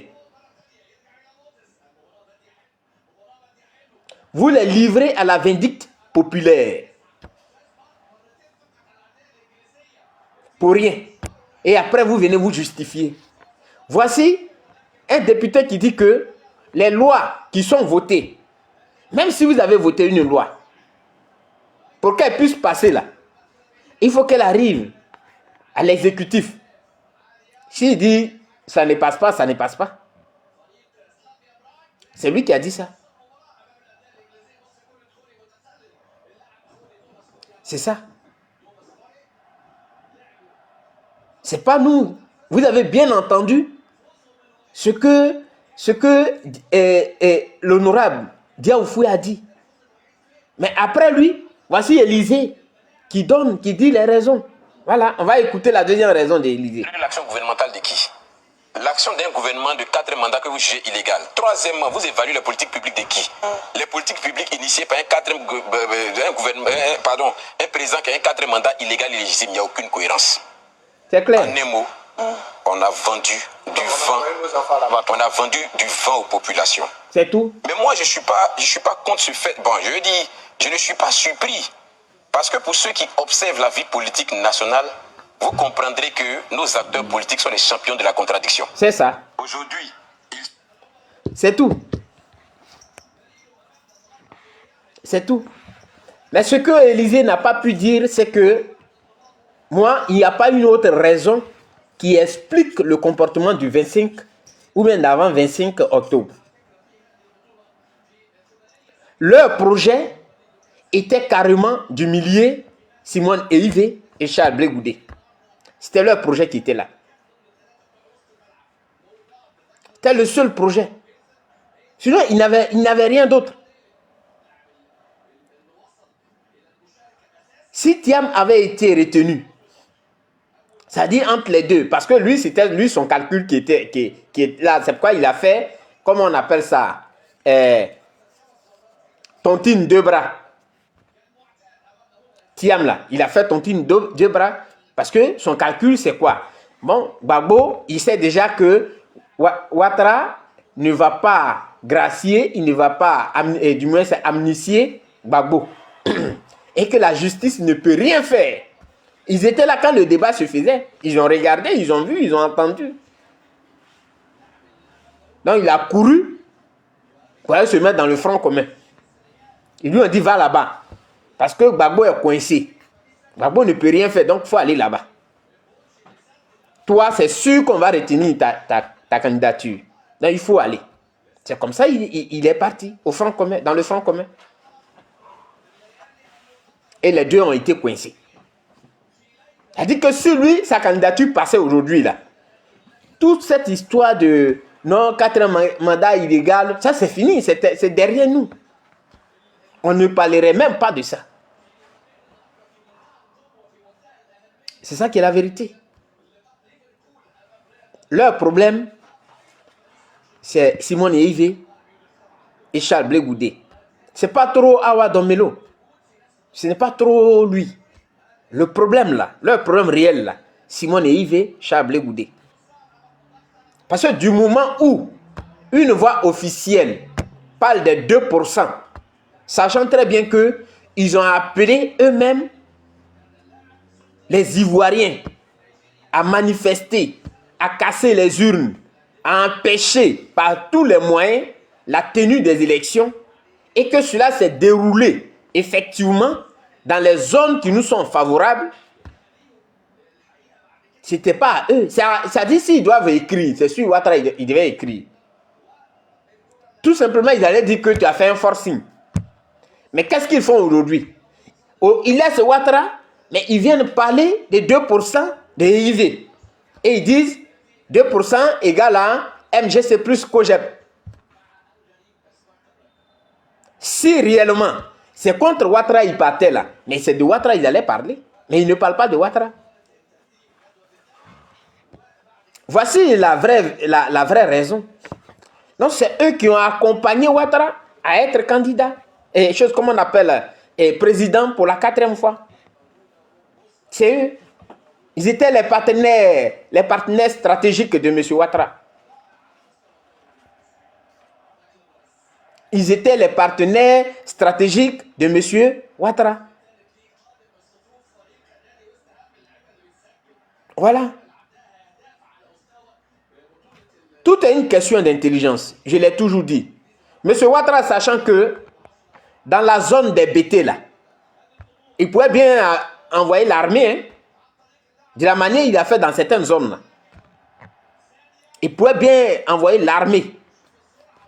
Vous les livrez à la vindicte populaire. Pour rien. Et après, vous venez vous justifier. Voici un député qui dit que les lois qui sont votées, même si vous avez voté une loi, pour qu'elle puisse passer là, il faut qu'elle arrive à l'exécutif. S'il dit ça ne passe pas, ça ne passe pas. C'est lui qui a dit ça. C'est ça. C'est pas nous. Vous avez bien entendu ce que l'honorable Diaoufoué a dit. Mais après lui, voici Élysée qui dit les raisons. Voilà, on va écouter la deuxième raison d'Élysée. L'action gouvernementale de qui? L'action d'un gouvernement de 4 mandats que vous jugez illégal. Troisièmement, vous évaluez les politiques publiques de qui? Les politiques publiques initiées par un président qui a un 4e mandat illégal et illégitime. Il n'y a aucune cohérence. C'est clair. En un mot, on a vendu du vent. On a vendu du vent aux populations. C'est tout. Mais moi, je suis pas contre ce fait. Bon, je dis, je ne suis pas surpris. Parce que pour ceux qui observent la vie politique nationale, vous comprendrez que nos acteurs politiques sont les champions de la contradiction. C'est ça. Aujourd'hui, c'est tout. C'est tout. Mais ce que Élysée n'a pas pu dire, c'est que moi, il n'y a pas une autre raison qui explique le comportement du 25 ou bien d'avant 25 octobre. Leur projet était carrément d'humilier Simone Eivé et Charles Blé Goudé. C'était leur projet qui était là. C'était le seul projet. Sinon, il n'avait rien d'autre. Si Thiam avait été retenu, c'est-à-dire entre les deux, parce que c'était son calcul qui est là. C'est pourquoi il a fait, comment on appelle ça, tontine deux bras. Thiam là, il a fait tontine deux bras parce que son calcul c'est quoi? Bon, Gbagbo, il sait déjà que Ouattara ne va pas gracier, il ne va pas, du moins c'est amnistier Gbagbo. Et que la justice ne peut rien faire. Ils étaient là quand le débat se faisait. Ils ont regardé, ils ont vu, ils ont entendu. Donc il a couru pour aller se mettre dans le front commun. Ils lui ont dit va là-bas. Parce que Gbagbo est coincé. Gbagbo ne peut rien faire, donc il faut aller là-bas. Toi, c'est sûr qu'on va retenir ta candidature. Donc il faut aller. C'est comme ça il est parti au front commun, dans le front commun. Et les deux ont été coincés. C'est-à-dire que si lui, sa candidature passait aujourd'hui, là, toute cette histoire de non, 4 mandats illégal, ça c'est fini, c'est derrière nous. On ne parlerait même pas de ça. C'est ça qui est la vérité. Leur problème, c'est Simone Yves et Charles Blé Goudé. C'est pas trop Awa Domelo. Ce n'est pas trop lui. Le problème là, leur problème réel là, Simone Yves, Charles Blé Goudé. Parce que du moment où une voix officielle parle de 2%, sachant très bien qu'ils ont appelé eux-mêmes les Ivoiriens à manifester, à casser les urnes, à empêcher par tous les moyens la tenue des élections, et que cela s'est déroulé effectivement dans les zones qui nous sont favorables, c'était pas à eux. Ça dit s'ils doivent écrire, c'est sûr Ouattara il devait écrire. Tout simplement, ils allaient dire que tu as fait un forcing. Mais qu'est-ce qu'ils font aujourd'hui? Ils laissent Ouattara, mais ils viennent parler des 2% de IV. Et ils disent 2% égale à MGC plus COGEP. Si réellement, c'est contre Ouattara ils partaient là, mais c'est de Ouattara ils allaient parler. Mais ils ne parlent pas de Ouattara. Voici la vraie raison. Donc c'est eux qui ont accompagné Ouattara à être candidat. Et chose comme on appelle président pour la 4e fois. C'est eux. Ils étaient les partenaires stratégiques de M. Ouattara. Ils étaient les partenaires stratégiques de M. Ouattara. Voilà. Tout est une question d'intelligence. Je l'ai toujours dit. M. Ouattara, sachant que dans la zone des BT, là, il pouvait bien envoyer l'armée, hein, de la manière qu'il a fait dans certaines zones. Là. Il pouvait bien envoyer l'armée.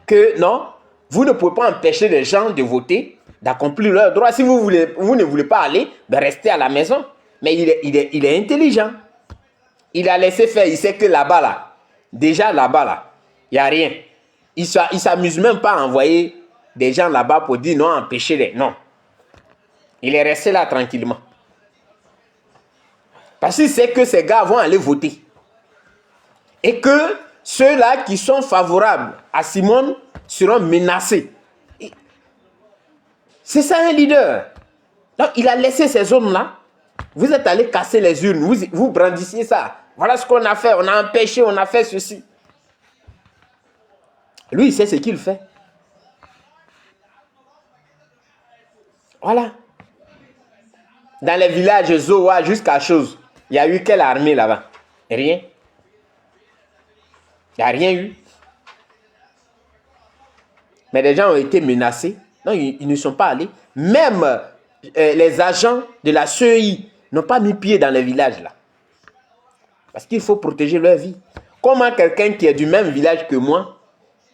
Que non, vous ne pouvez pas empêcher les gens de voter, d'accomplir leurs droits. Si vous ne voulez pas aller, ben restez à la maison. Mais il est intelligent. Il a laissé faire. Il sait que là-bas, là, déjà là-bas, là, il n'y a rien. Il ne s'amuse même pas à envoyer des gens là-bas pour dire non, empêchez-les. Non. Il est resté là tranquillement. Parce qu'il sait que ces gars vont aller voter. Et que ceux-là qui sont favorables à Simone seront menacés. C'est ça un leader. Donc il a laissé ces zones-là. Vous êtes allés casser les urnes. Vous brandissiez ça. Voilà ce qu'on a fait. On a empêché, on a fait ceci. Lui, il sait ce qu'il fait. Voilà. Dans les villages Zoa jusqu'à Chose, il y a eu quelle armée là-bas? Rien. Il n'y a rien eu. Mais les gens ont été menacés. Non, ils ne sont pas allés. Même les agents de la CEI n'ont pas mis pied dans les villages là. Parce qu'il faut protéger leur vie. Comment quelqu'un qui est du même village que moi,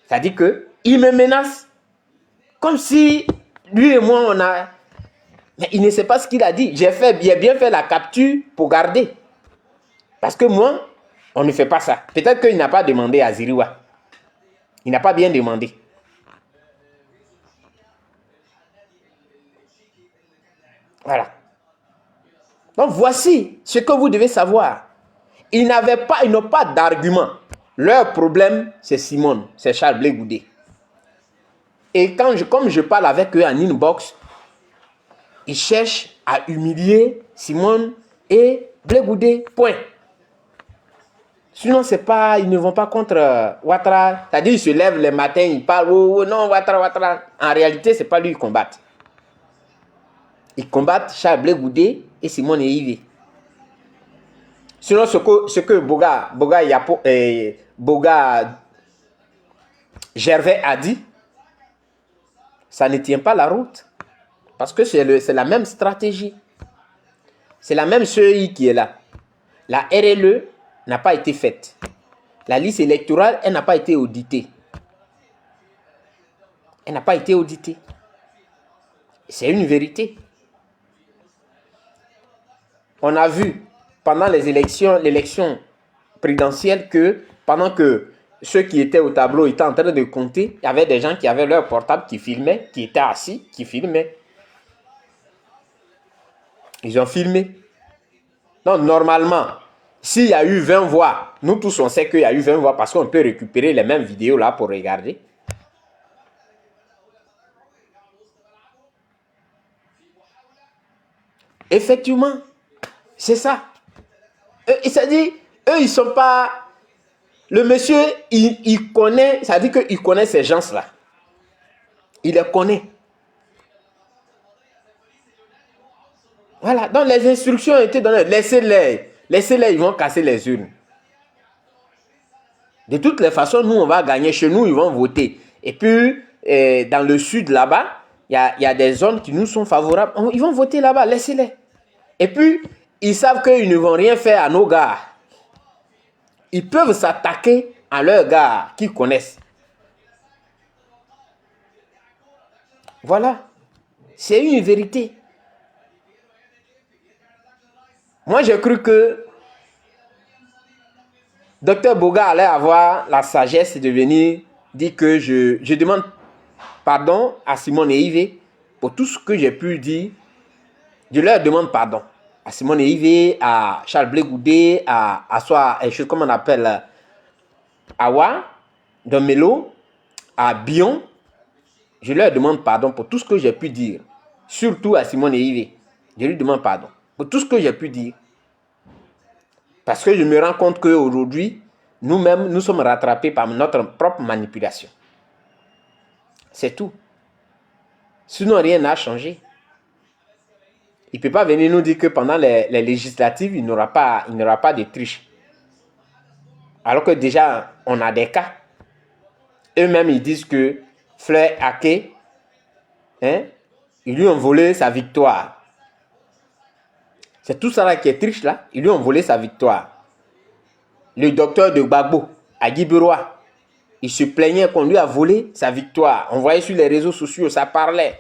ça dit qu'il me menace. Comme si lui et moi on a... Mais il ne sait pas ce qu'il a dit. J'ai bien fait la capture pour garder. Parce que moi, on ne fait pas ça. Peut-être qu'il n'a pas demandé à Ziriwa. Il n'a pas bien demandé. Voilà. Donc voici ce que vous devez savoir. Ils n'ont pas d'argument. Leur problème, c'est Simone, c'est Charles Blé Goudé. Et comme je parle avec eux en inbox, ils cherchent à humilier Simone et Blé Goudé, point. Sinon, c'est pas, ils ne vont pas contre Ouattara. C'est-à-dire, ils se lèvent le matin, ils parlent, oh, non, Ouattara. En réalité, c'est pas lui qu'ils combattent. Ils combattent Charles Blé Goudé et Simone et Yves. Sinon, ce que Boga Gervais a dit, ça ne tient pas la route. Parce que c'est la même stratégie. C'est la même CEI qui est là. La RLE n'a pas été faite. La liste électorale, elle n'a pas été auditée. Elle n'a pas été auditée. C'est une vérité. On a vu pendant l'élection présidentielle que pendant que ceux qui étaient au tableau étaient en train de compter, il y avait des gens qui avaient leur portable qui filmaient, qui étaient assis, qui filmaient. Ils ont filmé. Donc, normalement, s'il y a eu 20 voix, nous tous on sait qu'il y a eu 20 voix parce qu'on peut récupérer les mêmes vidéos là pour regarder. Effectivement, c'est ça. Il s'est dit, eux, ils sont pas... Le monsieur, il connaît, ça veut dire qu'il connaît ces gens-là. Il les connaît. Voilà, donc les instructions ont été données. Laissez-les, ils vont casser les urnes. De toutes les façons, nous, on va gagner. Chez nous, ils vont voter. Et puis, dans le sud, là-bas, il y a des zones qui nous sont favorables. Ils vont voter là-bas, laissez-les. Et puis, ils savent qu'ils ne vont rien faire à nos gars. Ils peuvent s'attaquer à leurs gars qu'ils connaissent. Voilà. C'est une vérité. Moi, j'ai cru que Dr Boga allait avoir la sagesse de venir dire que je demande pardon à Simone et Yves pour tout ce que j'ai pu dire. Je leur demande pardon à Simone et Yves, à Charles Blé Goudé, à comment on appelle, Awa, Domelo, à Bion. Je leur demande pardon pour tout ce que j'ai pu dire. Surtout à Simone et Yves. Je lui demande pardon pour tout ce que j'ai pu dire. Parce que je me rends compte qu'aujourd'hui, nous-mêmes, nous sommes rattrapés par notre propre manipulation. C'est tout. Sinon, rien n'a changé. Il ne peut pas venir nous dire que pendant les législatives, il n'y aura pas de triche. Alors que déjà, on a des cas. Eux-mêmes, ils disent que Fleur Aké, ils lui ont volé sa victoire. C'est tout ça là qui est triche là. Ils lui ont volé sa victoire. Le docteur de Gbagbo, à Guiberois, il se plaignait qu'on lui a volé sa victoire. On voyait sur les réseaux sociaux, ça parlait.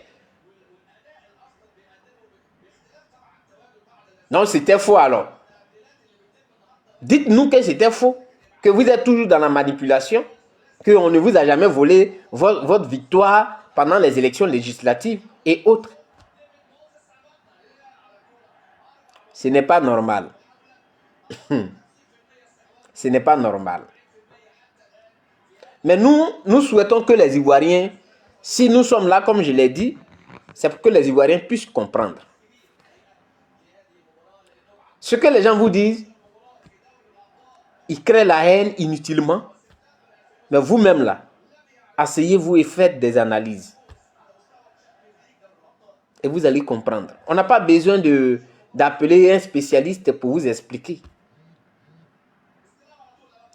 Non, c'était faux alors. Dites-nous que c'était faux. Que vous êtes toujours dans la manipulation. Qu'on ne vous a jamais volé votre victoire pendant les élections législatives et autres. Ce n'est pas normal. Ce n'est pas normal. Mais nous souhaitons que les Ivoiriens, si nous sommes là, comme je l'ai dit, c'est pour que les Ivoiriens puissent comprendre. Ce que les gens vous disent, ils créent la haine inutilement. Mais vous-même là, asseyez-vous et faites des analyses. Et vous allez comprendre. On n'a pas besoin d'appeler un spécialiste pour vous expliquer.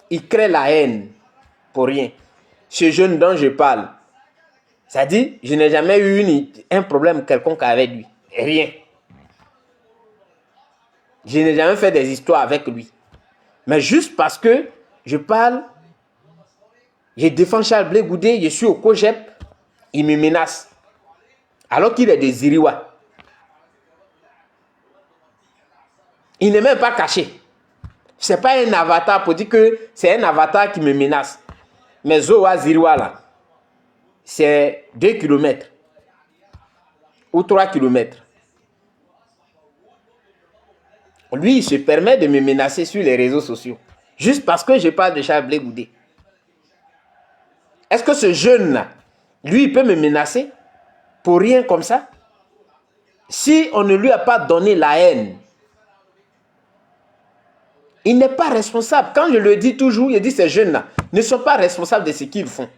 Il crée la haine pour rien. Ce jeune dont je parle, ça dit, je n'ai jamais eu un problème quelconque avec lui. Rien. Je n'ai jamais fait des histoires avec lui. Mais juste parce que je parle, je défends Charles Blé Goudé, je suis au COGEP, il me menace. Alors qu'il est de Ziriwa. Il n'est même pas caché. Ce n'est pas un avatar pour dire que c'est un avatar qui me menace. Mais Zoa Ziriwa là, c'est 2 km ou 3 km. Lui, il se permet de me menacer sur les réseaux sociaux. Juste parce que je parle de Charles Blé Goudé. Est-ce que ce jeune-là, Lui, il peut me menacer pour rien comme ça. Si on ne lui a pas donné la haine, il n'est pas responsable. Quand je le dis toujours, je dis ces jeunes-là ne sont pas responsables de ce qu'ils font.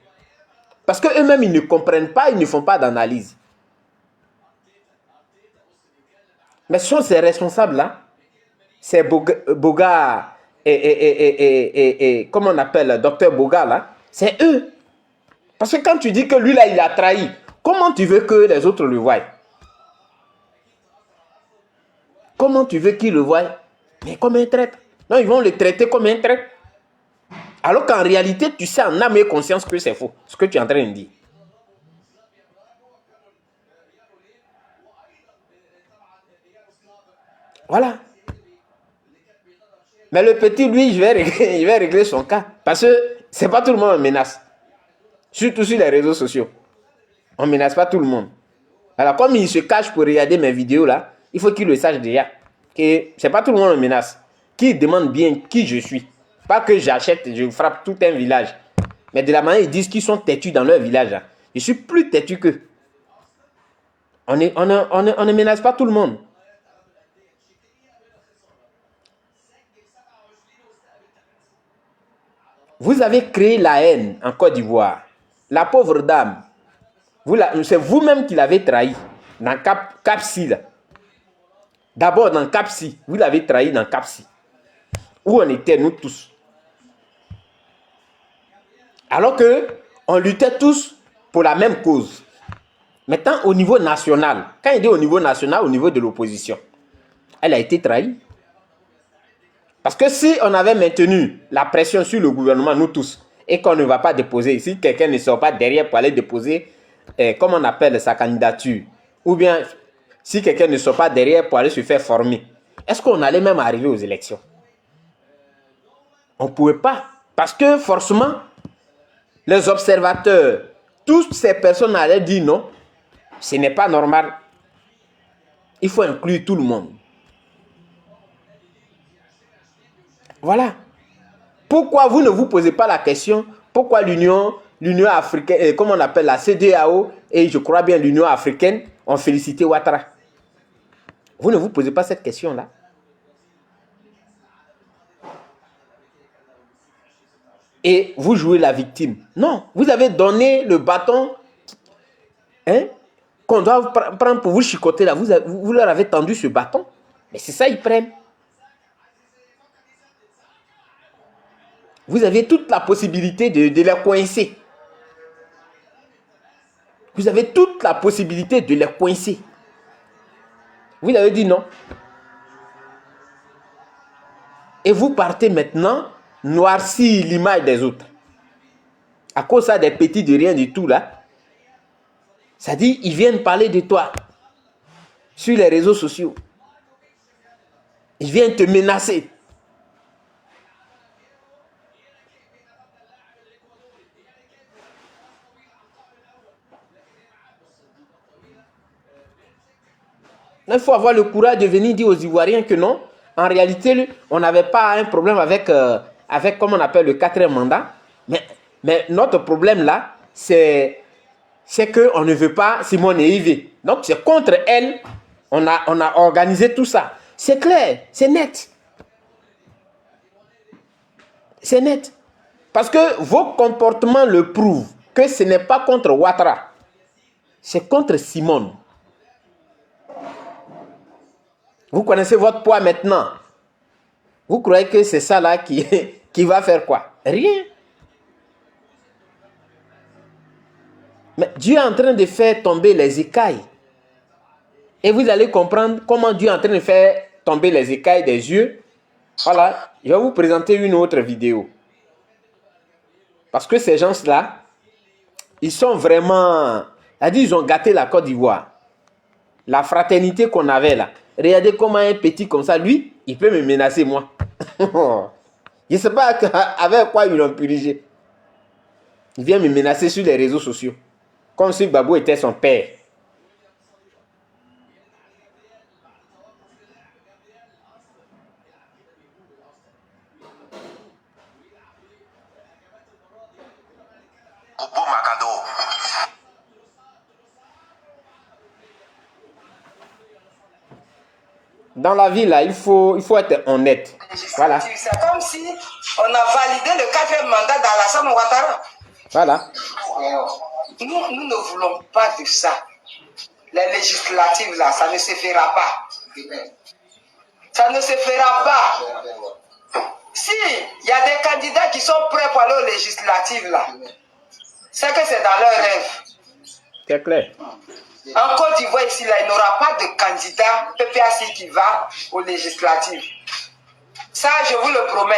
Parce qu'eux-mêmes, ils ne comprennent pas, ils ne font pas d'analyse. Mais ce sont ces responsables-là, ces Boga et comment on appelle, docteur Boga, là, c'est eux. Parce que quand tu dis que lui, là, il a trahi, comment tu veux que les autres le voient? Comment tu veux qu'ils le voient? Mais comme un traître. Non, ils vont le traiter comme un traître. Alors qu'en réalité, tu sais en âme et conscience que c'est faux, ce que tu es en train de dire. Voilà. Mais le petit, lui, il va régler son cas. Parce que c'est pas tout le monde qui menace. Surtout sur les réseaux sociaux. On ne menace pas tout le monde. Alors, comme il se cache pour regarder mes vidéos là, il faut qu'il le sache déjà. Que c'est pas tout le monde qui menace. Qui demande bien qui je suis. Pas que j'achète, je frappe tout un village. Mais de la manière ils disent qu'ils sont têtus dans leur village. Là. Je suis plus têtu qu'eux. On ne menace pas tout le monde. Vous avez créé la haine en Côte d'Ivoire. La pauvre dame, c'est vous-même qui l'avez trahi dans Cap-Si. D'abord dans Cap-Si, vous l'avez trahi dans Cap-Si. Où on était nous tous. Alors que on luttait tous pour la même cause. Maintenant, au niveau national, quand il dit au niveau national, au niveau de l'opposition, elle a été trahie. Parce que si on avait maintenu la pression sur le gouvernement, nous tous, et qu'on ne va pas déposer, si quelqu'un ne sort pas derrière pour aller déposer, comment on appelle sa candidature, ou bien si quelqu'un ne sort pas derrière pour aller se faire former, est-ce qu'on allait même arriver aux élections? On ne pouvait pas. Parce que forcément, les observateurs, toutes ces personnes allaient dire non, ce n'est pas normal. Il faut inclure tout le monde. Voilà. Pourquoi vous ne vous posez pas la question, pourquoi l'Union africaine, comment on appelle la CEDEAO, et je crois bien l'Union africaine, ont félicité Ouattara? Vous ne vous posez pas cette question-là? Et vous jouez la victime. Non, vous avez donné le bâton qu'on doit prendre pour vous chicoter là. Vous leur avez tendu ce bâton. Mais c'est ça, ils prennent. Vous avez toute la possibilité de les coincer. Vous avez toute la possibilité de les coincer. Vous avez dit non. Et vous partez maintenant noircir l'image des autres. À cause ça des petits de rien du tout là. Ça dit, ils viennent parler de toi sur les réseaux sociaux. Ils viennent te menacer. Il faut avoir le courage de venir dire aux Ivoiriens que non. En réalité, on n'avait pas un problème avec, comme on appelle, le 4e mandat. Mais notre problème là, c'est qu'on ne veut pas Simone Veil. Donc c'est contre elle, on a organisé tout ça. C'est clair, c'est net. C'est net. Parce que vos comportements le prouvent que ce n'est pas contre Ouattara. C'est contre Simone. Vous connaissez votre poids maintenant. Vous croyez que c'est ça là qui va faire quoi? Rien. Mais Dieu est en train de faire tomber les écailles. Et vous allez comprendre comment Dieu est en train de faire tomber les écailles des yeux. Voilà, je vais vous présenter une autre vidéo. Parce que ces gens-là, ils sont vraiment... Ils ont gâté la Côte d'Ivoire. La fraternité qu'on avait là. Regardez comment un petit comme ça, lui, il peut me menacer moi. Je ne sais pas avec quoi ils l'ont purgé. Il vient me menacer sur les réseaux sociaux. Comme si Babou était son père. dans la vie, là, il faut être honnête. Voilà. C'est comme si on a validé le 4e mandat dans l'Assemblée Ouattara. Voilà. Nous ne voulons pas de ça. Les législatives, là, ça ne se fera pas. Ça ne se fera pas. Si il y a des candidats qui sont prêts pour aller aux législatives, là, c'est que c'est dans leur rêve. C'est clair. En Côte d'Ivoire, ici, là, il n'y aura pas de candidat PPAC qui va aux législatives. Ça, je vous le promets.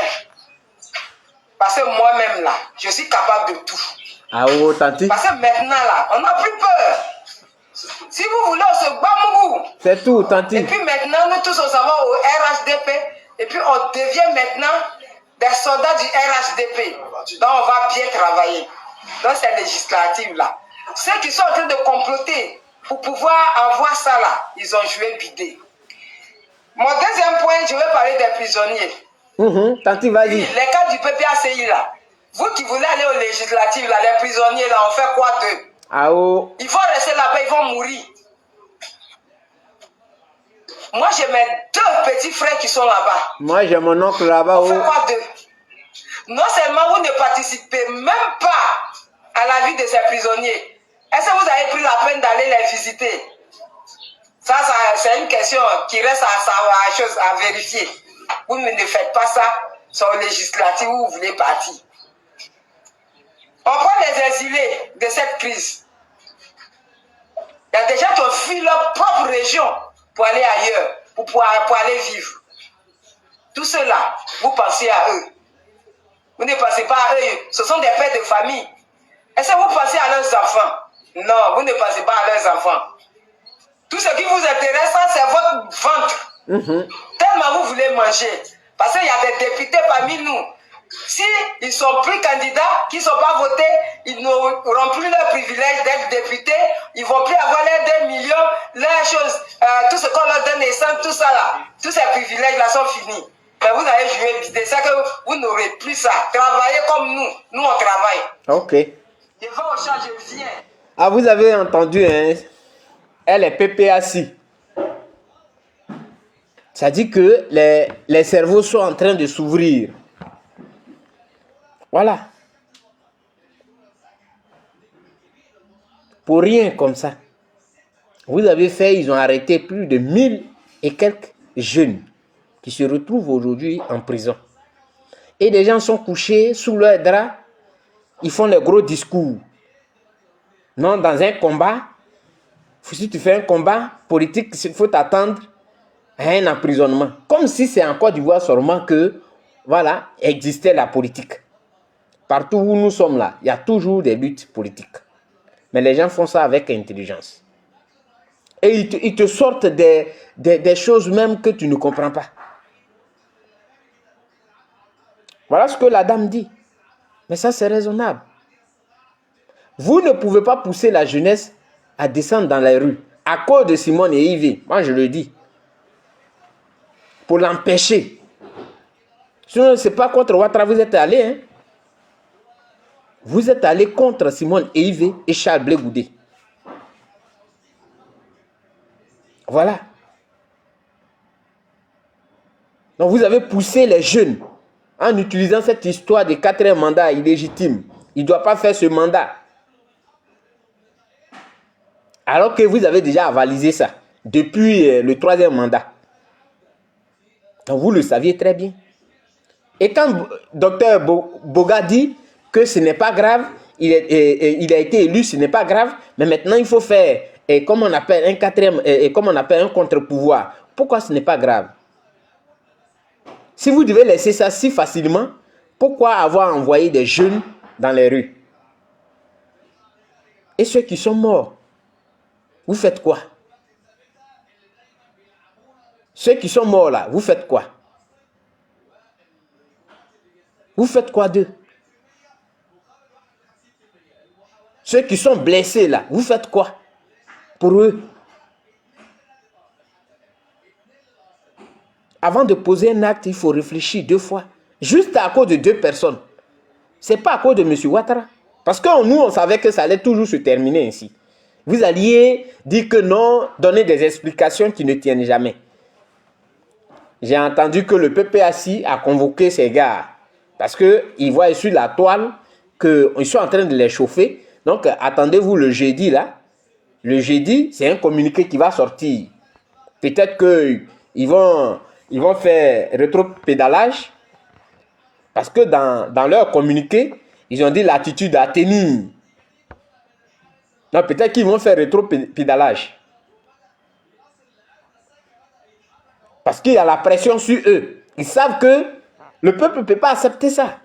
Parce que moi-même, là, je suis capable de tout. Ah, authentique. Parce que maintenant, là, on n'a plus peur. Si vous voulez, on se bat Mougou. C'est tout Et authentique. puis maintenant, nous tous, on s'en va au RHDP. Et puis, on devient maintenant des soldats du RHDP. Donc, on va bien travailler. Dans ces législatives, là. Ceux qui sont en train de comploter pour pouvoir avoir ça, là, ils ont joué bidé. Mon deuxième point, je vais parler des prisonniers. Tanti, vas-y. Les cas du PPACI, là. Vous qui voulez aller aux législatives, là, les prisonniers, là, on fait quoi d'eux? Ah, oh. Ils vont rester là-bas, ils vont mourir. Moi, j'ai mes 2 petits frères qui sont là-bas. Moi, j'ai mon oncle là-bas. On fait Oh. quoi d'eux? Non seulement vous ne participez même pas à la vie de ces prisonniers, est-ce que vous avez pris la peine d'aller les visiter? Ça c'est une question qui reste à vérifier. Vous ne faites pas ça sur le législatif où vous voulez partir. On prend les exilés de cette crise. Il y a des gens qui ont fui leur propre région pour aller ailleurs, pour aller vivre. Tout cela, vous pensez à eux. Vous ne pensez pas à eux, ce sont des pères de famille. Est-ce que vous pensez à leurs enfants? Non, vous ne pensez pas à leurs enfants. Tout ce qui vous intéresse, c'est votre ventre. Tellement vous voulez manger. Parce qu'il y a des députés parmi nous. Si ils sont plus candidats, qui ne sont pas votés, ils n'auront plus leur privilège d'être députés, ils ne vont plus avoir les 2 millions, les choses, tout ce qu'on leur donne naissance, tout ça là, tous ces privilèges-là sont finis. Mais vous avez joué bidé, c'est que vous n'aurez plus ça. Travaillez comme nous, nous on travaille. Ok. Je vais au champ, je viens. Ah, vous avez entendu, hein? Elle est PPAC. Ça dit que les cerveaux sont en train de s'ouvrir. Voilà. Pour rien comme ça. Vous avez fait, ils ont arrêté plus de 1000 et quelques jeunes qui se retrouvent aujourd'hui en prison. Et des gens sont couchés sous leur drap. Ils font les gros discours. Non, dans un combat, si tu fais un combat politique, il faut t'attendre à un emprisonnement. Comme si c'est en Côte d'Ivoire seulement que, voilà, existait la politique. Partout où nous sommes là, il y a toujours des luttes politiques. Mais les gens font ça avec intelligence. Et ils te sortent des choses même que tu ne comprends pas. Voilà ce que la dame dit. Mais ça, c'est raisonnable. Vous ne pouvez pas pousser la jeunesse à descendre dans les rues à cause de Simone et Yves. Moi, je le dis. Pour l'empêcher. Sinon, ce n'est pas contre Ouattara vous êtes allé. Hein? Vous êtes allé contre Simone et Yves et Charles Blé Goudé. Voilà. Donc, vous avez poussé les jeunes en utilisant cette histoire de 4e mandat illégitime. Il ne doit pas faire ce mandat. Alors que vous avez déjà avalisé ça depuis le 3e mandat. Donc vous le saviez très bien. Et quand Dr Boga dit que ce n'est pas grave, il a été élu, ce n'est pas grave, mais maintenant il faut faire, comme on appelle un 4e, comme on appelle un contre-pouvoir. Pourquoi ce n'est pas grave? Si vous devez laisser ça si facilement, pourquoi avoir envoyé des jeunes dans les rues? Et ceux qui sont morts, vous faites quoi? Ceux qui sont morts là, vous faites quoi? Vous faites quoi d'eux? Ceux qui sont blessés là, vous faites quoi pour eux? Avant de poser un acte, il faut réfléchir 2 fois. Juste à cause de 2 personnes. Ce n'est pas à cause de M. Ouattara. Parce que nous, on savait que ça allait toujours se terminer ainsi. Vous alliez dire que non, donner des explications qui ne tiennent jamais. j'ai entendu que le PPAC a convoqué ces gars parce qu'ils voient sur la toile qu'ils sont en train de les chauffer. Donc, attendez-vous le jeudi là. Le jeudi, c'est un communiqué qui va sortir. Peut-être qu'ils vont faire rétro-pédalage parce que dans leur communiqué, ils ont dit l'attitude à tenir. Donc, peut-être qu'ils vont faire rétro-pédalage. Parce qu'il y a la pression sur eux. Ils savent que le peuple ne peut pas accepter ça.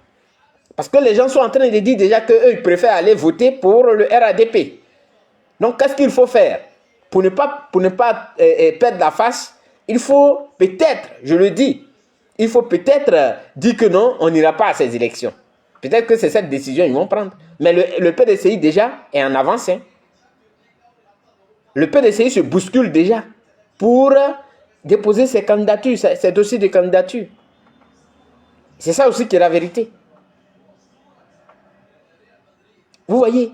Parce que les gens sont en train de dire déjà qu'eux, ils préfèrent aller voter pour le RADP. Donc, qu'est-ce qu'il faut faire? Pour ne pas perdre la face, il faut peut-être, je le dis, il faut peut-être dire que non, on n'ira pas à ces élections. Peut-être que c'est cette décision qu'ils vont prendre. Mais le PDCI déjà est en avance. Hein. Le PDCI se bouscule déjà pour déposer ses candidatures, ses dossiers de candidature. C'est ça aussi qui est la vérité. Vous voyez?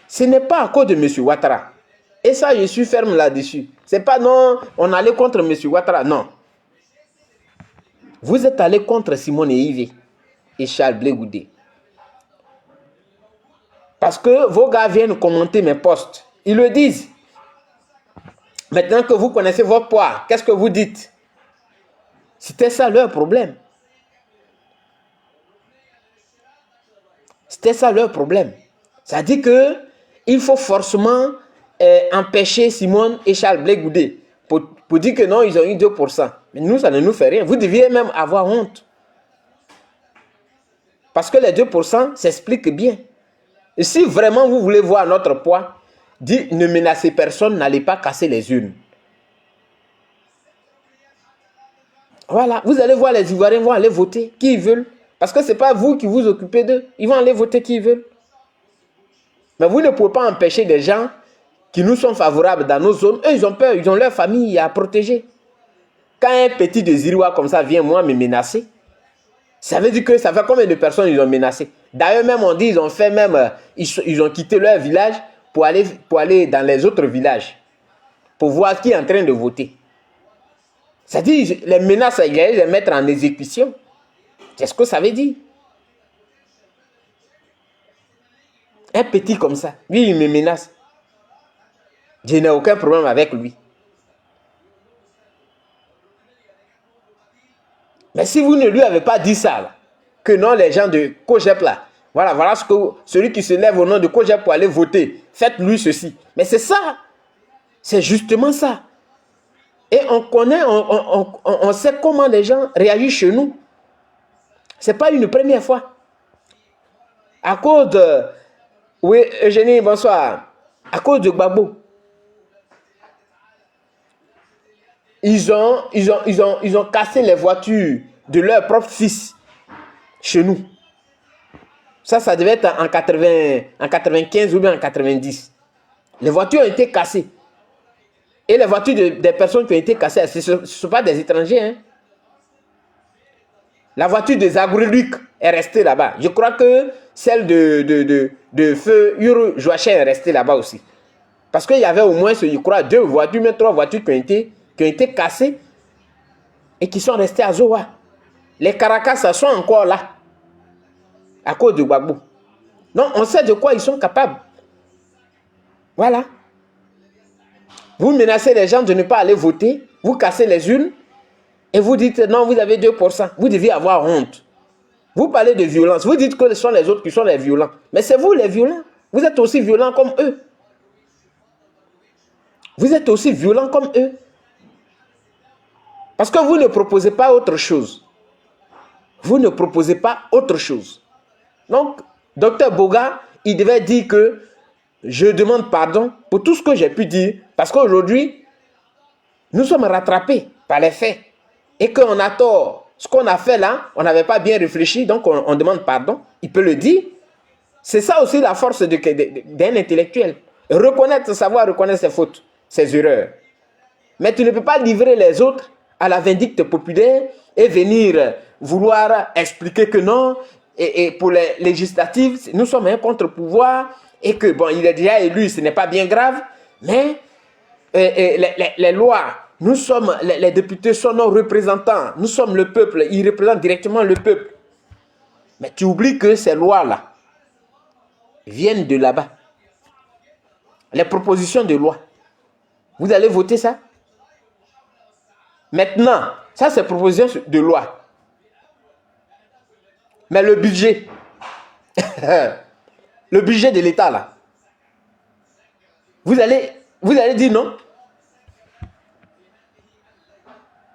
Ce n'est pas à cause de M. Ouattara. Et ça, je suis ferme là-dessus. C'est pas non, on allait contre M. Ouattara. Non. Vous êtes allé contre Simone Yves et Charles Blé Goudé. Parce que vos gars viennent commenter mes posts. Ils le disent. Maintenant que vous connaissez votre poids, qu'est-ce que vous dites? C'était ça leur problème. C'était ça leur problème. Ça dit que il faut forcément empêcher Simone et Charles Blé Goudé pour dire que non, ils ont eu 2%. Mais nous, ça ne nous fait rien. Vous deviez même avoir honte. Parce que les 2% s'expliquent bien. Et si vraiment vous voulez voir notre poids, dites ne menacez personne, n'allez pas casser les urnes. Voilà, vous allez voir les Ivoiriens vont aller voter qui ils veulent. Parce que ce n'est pas vous qui vous occupez d'eux. Ils vont aller voter qui ils veulent. Mais vous ne pouvez pas empêcher des gens qui nous sont favorables dans nos zones. Eux, ils ont peur, ils ont leur famille à protéger. Quand un petit de Ziriwa comme ça vient, moi, me menacer, ça veut dire que ça fait combien de personnes ils ont menacé? D'ailleurs, même on dit, ils ont fait même, ils ont quitté leur village pour aller dans les autres villages, pour voir qui est en train de voter. Ça dit, les menaces, ils allaient les mettre en exécution. C'est ce que ça veut dire. Un petit comme ça, lui, il me menace. Je n'ai aucun problème avec lui. Mais si vous ne lui avez pas dit ça, là, que non, les gens de Kojep là, voilà ce que celui qui se lève au nom de Kojep pour aller voter, faites-lui ceci. Mais c'est ça. C'est justement ça. Et on connaît, on sait comment les gens réagissent chez nous. Ce n'est pas une première fois. À cause de... Oui, Eugénie, bonsoir. À cause de Gbagbo. Ils ont cassé les voitures de leur propre fils chez nous. Ça devait être en 95 ou bien en 90. Les voitures ont été cassées. Et les voitures des personnes qui ont été cassées, ce ne sont pas des étrangers. Hein. La voiture de Zagourluc est restée là-bas. Je crois que celle de Feu Yuru Joachim est restée là-bas aussi. Parce qu'il y avait au moins, je crois, 2 voitures, mais 3 voitures qui ont été cassées et qui sont restées à Zowa. Les Caracas sont encore là, à cause de Gbagbo. Donc, on sait de quoi ils sont capables. Voilà. Vous menacez les gens de ne pas aller voter, vous cassez les urnes, et vous dites non, vous avez 2%. Vous deviez avoir honte. Vous parlez de violence, vous dites que ce sont les autres qui sont les violents. Mais c'est vous les violents. Vous êtes aussi violents comme eux. Vous êtes aussi violents comme eux. Parce que vous ne proposez pas autre chose. Vous ne proposez pas autre chose. Donc, Dr Boga, il devait dire que je demande pardon pour tout ce que j'ai pu dire. Parce qu'aujourd'hui, nous sommes rattrapés par les faits. Et qu'on a tort. Ce qu'on a fait là, on n'avait pas bien réfléchi, donc on demande pardon. Il peut le dire. C'est ça aussi la force d'un intellectuel. Savoir reconnaître ses fautes, ses erreurs. Mais tu ne peux pas livrer les autres à la vindicte populaire et venir vouloir expliquer que non, et pour les législatives, nous sommes un contre-pouvoir, et que bon, il est déjà élu, ce n'est pas bien grave, mais les lois. Nous sommes, les députés sont nos représentants. Nous sommes le peuple. Ils représentent directement le peuple. Mais tu oublies que ces lois-là viennent de là-bas. Les propositions de loi. Vous allez voter ça? Maintenant, ça c'est proposition de loi. Mais le budget, le budget de l'État là, vous allez dire non?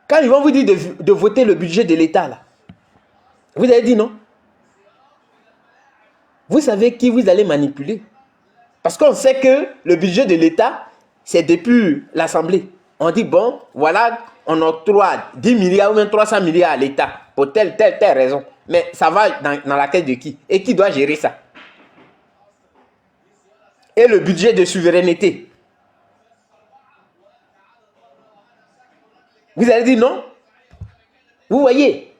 Quand ils vont vous dire de voter le budget de l'État là, vous allez dire non? Vous savez qui vous allez manipuler? Parce qu'on sait que le budget de l'État, c'est depuis l'Assemblée. On dit, bon, voilà, on octroie 10 milliards ou même 300 milliards à l'État pour telle raison. Mais ça va dans la caisse de qui? Et qui doit gérer ça? Et le budget de souveraineté. Vous allez dire non? Vous voyez,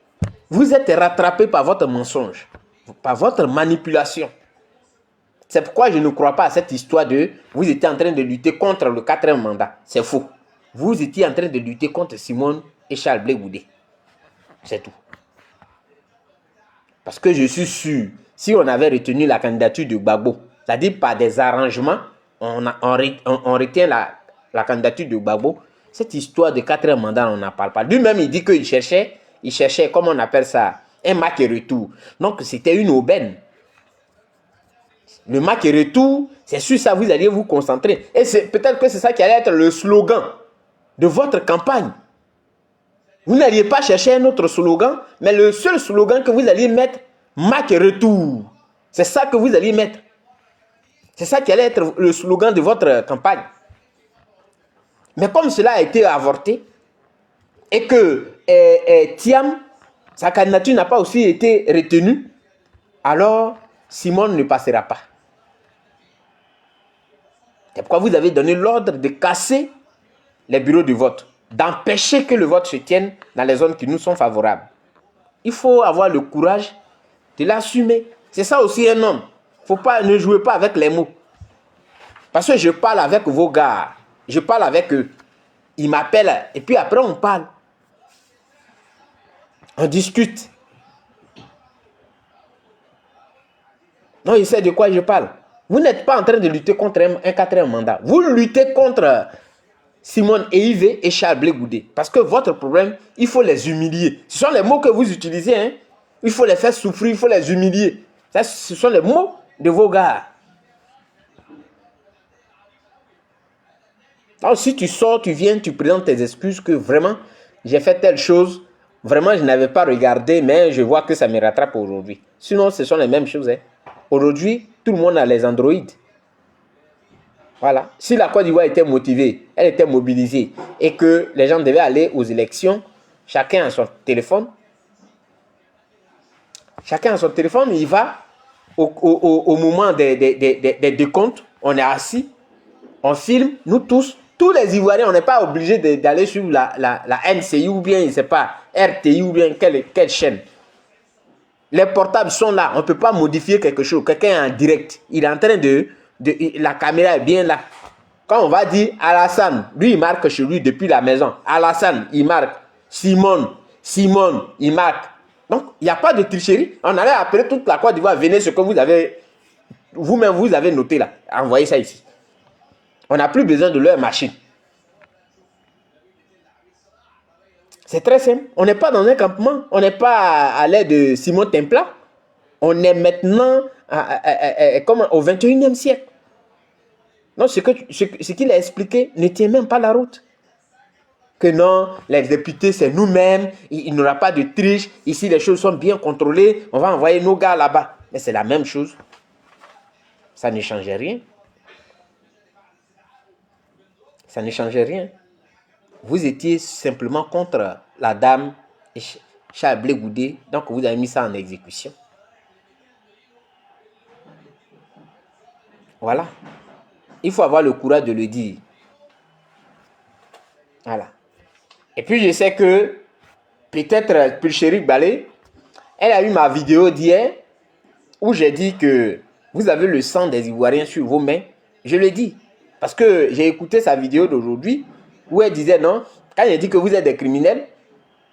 vous êtes rattrapé par votre mensonge, par votre manipulation. C'est pourquoi je ne crois pas à cette histoire de vous étiez en train de lutter contre le 4e mandat. C'est faux. Vous étiez en train de lutter contre Simone et Charles Blé Goudé. C'est tout. Parce que je suis sûr, si on avait retenu la candidature de Gbagbo, c'est-à-dire par des arrangements, on retient la candidature de Gbagbo, cette histoire de 4e mandat, on n'en parle pas. Lui-même, il dit qu'il cherchait, comment on appelle ça, un match et retour. Donc, c'était une aubaine. Le match et retour, c'est sur ça vous alliez vous concentrer. Et peut-être que c'est ça qui allait être le slogan de votre campagne. Vous n'alliez pas chercher un autre slogan, mais le seul slogan que vous alliez mettre, match et retour. C'est ça que vous alliez mettre. C'est ça qui allait être le slogan de votre campagne. Mais comme cela a été avorté, et que Thiam, sa candidature n'a pas aussi été retenue, alors Simone ne passera pas. C'est pourquoi vous avez donné l'ordre de casser les bureaux de vote, d'empêcher que le vote se tienne dans les zones qui nous sont favorables. Il faut avoir le courage de l'assumer. C'est ça aussi un homme. Ne jouez pas avec les mots. Parce que je parle avec vos gars. Je parle avec eux. Ils m'appellent et puis après on parle. On discute. Non, il sait de quoi je parle. Vous n'êtes pas en train de lutter contre un 4e mandat. Vous luttez contre Simone Eive et Charles Blé Goudé. Parce que votre problème, il faut les humilier. Ce sont les mots que vous utilisez. Hein? Il faut les faire souffrir, il faut les humilier. Ça, ce sont les mots de vos gars. Alors si tu sors, tu viens, tu présentes tes excuses que vraiment, j'ai fait telle chose. Vraiment, je n'avais pas regardé, mais je vois que ça me rattrape aujourd'hui. Sinon, ce sont les mêmes choses. Hein? Aujourd'hui, tout le monde a les Android. Voilà. Si la Côte d'Ivoire était motivée, elle était mobilisée, et que les gens devaient aller aux élections, chacun a son téléphone. Chacun a son téléphone, il va au moment des décomptes, on est assis, on filme, nous tous les Ivoiriens, on n'est pas obligé d'aller sur la NCI ou bien, je ne sais pas, RTI ou bien quelle chaîne. Les portables sont là, on ne peut pas modifier quelque chose. Quelqu'un est en direct, il est en train la caméra est bien là. Quand on va dire Alassane, lui il marque chez lui depuis la maison. Alassane, il marque. Simone, il marque. Donc, il n'y a pas de tricherie. On allait appeler toute la Côte d'Ivoire, venez ce que vous avez, vous-même vous avez noté là. Envoyez ça ici. On n'a plus besoin de leur machine. C'est très simple. On n'est pas dans un campement. On n'est pas à l'aide de Simon Templa. On est maintenant au 21e siècle. Non, ce qu'il a expliqué ne tient même pas la route. Que non, les députés, c'est nous-mêmes. Il n'y aura pas de triche. Ici, les choses sont bien contrôlées. On va envoyer nos gars là-bas. Mais c'est la même chose. Ça ne change rien. Ça ne changeait rien. Vous étiez simplement contre la dame Charles Blé Goudé, donc vous avez mis ça en exécution. Voilà. Il faut avoir le courage de le dire. Voilà. Et puis je sais que peut-être Pulchérik Balé, elle a eu ma vidéo d'hier où j'ai dit que vous avez le sang des Ivoiriens sur vos mains. Je le dis. Parce que j'ai écouté sa vidéo d'aujourd'hui où elle disait non, quand elle dit que vous êtes des criminels,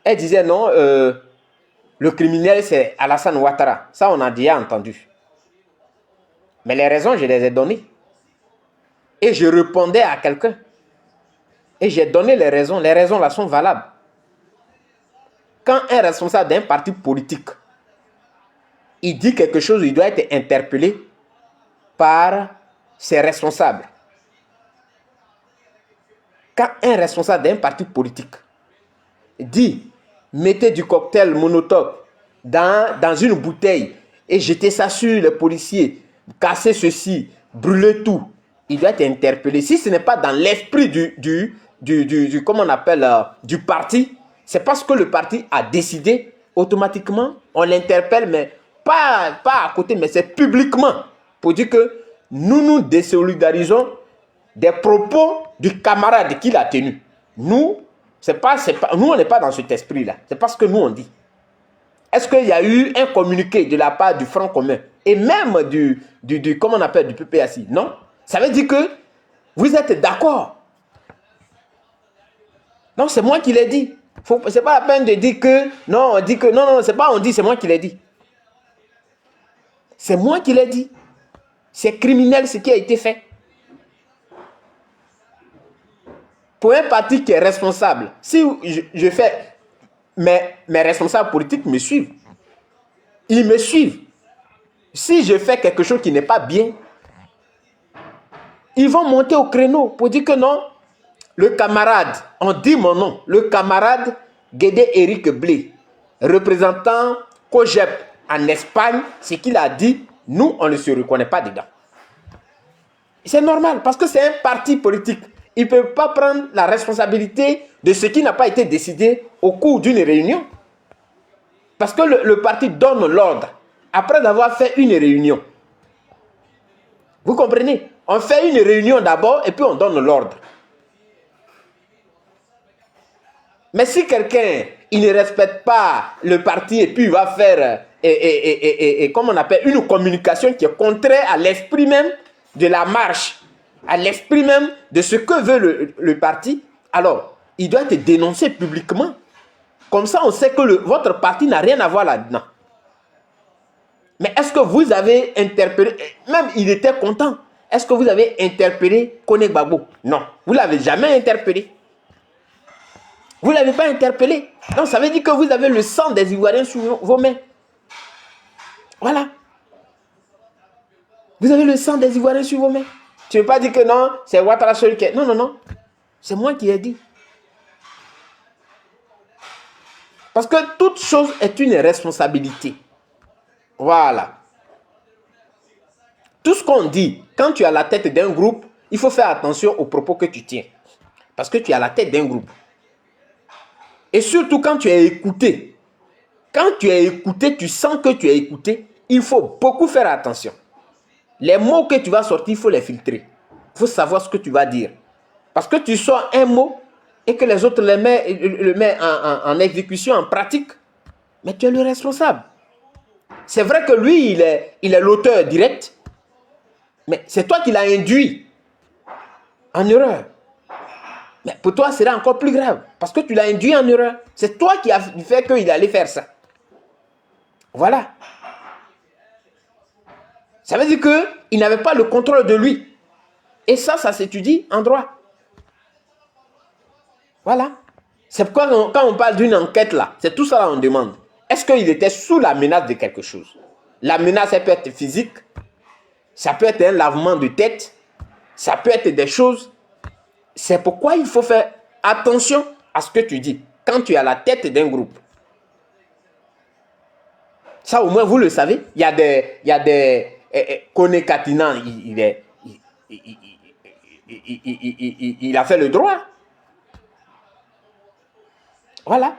elle disait non, le criminel c'est Alassane Ouattara. Ça, on a déjà entendu. Mais les raisons, je les ai données. Et je répondais à quelqu'un. Et j'ai donné les raisons. Les raisons là sont valables. Quand un responsable d'un parti politique, il dit quelque chose, il doit être interpellé par ses responsables. Quand un responsable d'un parti politique dit « mettez du cocktail Molotov dans une bouteille et jetez ça sur les policiers, cassez ceci, brûlez tout », il doit être interpellé. Si ce n'est pas dans l'esprit comment on appelle, du parti, c'est parce que le parti a décidé, automatiquement, on l'interpelle, mais pas à côté, mais c'est publiquement, pour dire que nous nous désolidarisons des propos du camarade qu'il a tenu. Nous, nous on n'est pas dans cet esprit-là. C'est parce que nous on dit. Est-ce qu'il y a eu un communiqué de la part du Front commun et même comment on appelle, du PPACI? Non. Ça veut dire que vous êtes d'accord. Non, c'est moi qui l'ai dit. C'est pas la peine de dire que non, on dit que non, c'est pas on dit, c'est moi qui l'ai dit. C'est moi qui l'ai dit. C'est criminel ce qui a été fait. Pour un parti qui est responsable, si je fais, mes responsables politiques me suivent. Ils me suivent. Si je fais quelque chose qui n'est pas bien, ils vont monter au créneau pour dire que non, le camarade, on dit mon nom, le camarade Guédé Éric Blé, représentant COJEP en Espagne, ce qu'il a dit, nous, on ne se reconnaît pas dedans. C'est normal, parce que c'est un parti politique. Il ne peut pas prendre la responsabilité de ce qui n'a pas été décidé au cours d'une réunion. Parce que le parti donne l'ordre après avoir fait une réunion. Vous comprenez? On fait une réunion d'abord et puis on donne l'ordre. Mais si quelqu'un, il ne respecte pas le parti et puis il va faire, comme on appelle, une communication qui est contraire à l'esprit même de la marche, à l'esprit même de ce que veut le parti, alors il doit être dénoncé publiquement. Comme ça, on sait que votre parti n'a rien à voir là-dedans. Mais est-ce que vous avez interpellé, même il était content, est-ce que vous avez interpellé Kone Gbagbo? Non, vous ne l'avez jamais interpellé. Vous ne l'avez pas interpellé. Donc ça veut dire que vous avez le sang des Ivoiriens sur vos mains. Voilà. Vous avez le sang des Ivoiriens sur vos mains. Tu ne veux pas dire que non, c'est Ouattara seul qui est... Non, non, non. C'est moi qui ai dit. Parce que toute chose est une responsabilité. Voilà. Tout ce qu'on dit, quand tu es à la tête d'un groupe, il faut faire attention aux propos que tu tiens. Parce que tu es à la tête d'un groupe. Et surtout quand tu es écouté. Quand tu es écouté, tu sens que tu es écouté, il faut beaucoup faire attention. Les mots que tu vas sortir, il faut les filtrer. Il faut savoir ce que tu vas dire. Parce que tu sors un mot et que les autres le mettent en exécution, en pratique. Mais tu es le responsable. C'est vrai que lui, il est l'auteur direct. Mais c'est toi qui l'as induit en erreur. Mais pour toi, c'est encore plus grave. Parce que tu l'as induit en erreur. C'est toi qui as fait qu'il allait faire ça. Voilà. Ça veut dire qu'il n'avait pas le contrôle de lui. Et ça s'étudie en droit. Voilà. C'est pourquoi quand on parle d'une enquête là, c'est tout ça qu'on demande. Est-ce qu'il était sous la menace de quelque chose? La menace, elle peut être physique. Ça peut être un lavement de tête. Ça peut être des choses. C'est pourquoi il faut faire attention à ce que tu dis quand tu es à la tête d'un groupe. Ça, au moins, vous le savez. Il y a des Kone Katina, il a fait le droit. Voilà.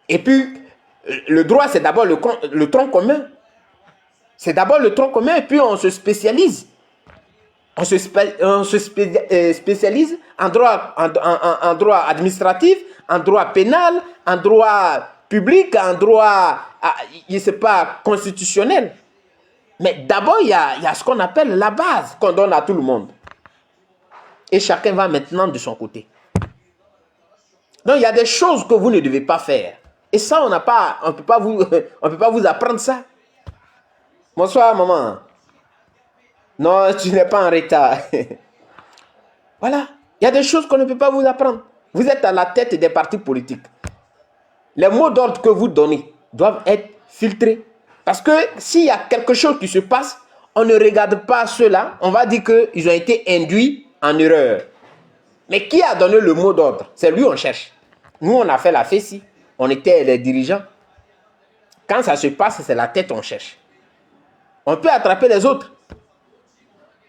Et puis, le droit, c'est d'abord le tronc commun. C'est d'abord le tronc commun et puis on se spécialise. On se spécialise en droit, en droit administratif, en droit pénal, en droit public, en droit, je ne sais pas, constitutionnel. Mais d'abord, il y a ce qu'on appelle la base qu'on donne à tout le monde. et chacun va maintenant de son côté. Donc, il y a des choses que vous ne devez pas faire. Et ça, on ne peut pas vous apprendre ça. Bonsoir, maman. Non, tu n'es pas en retard. Voilà. Il y a des choses qu'on ne peut pas vous apprendre. Vous êtes à la tête des partis politiques. Les mots d'ordre que vous donnez doivent être filtrés. Parce que s'il y a quelque chose qui se passe, on ne regarde pas cela. On va dire qu'ils ont été induits en erreur. Mais qui a donné le mot d'ordre? C'est lui on cherche. Nous, on a fait la fessie. On était les dirigeants. Quand ça se passe, c'est la tête on cherche. On peut attraper les autres.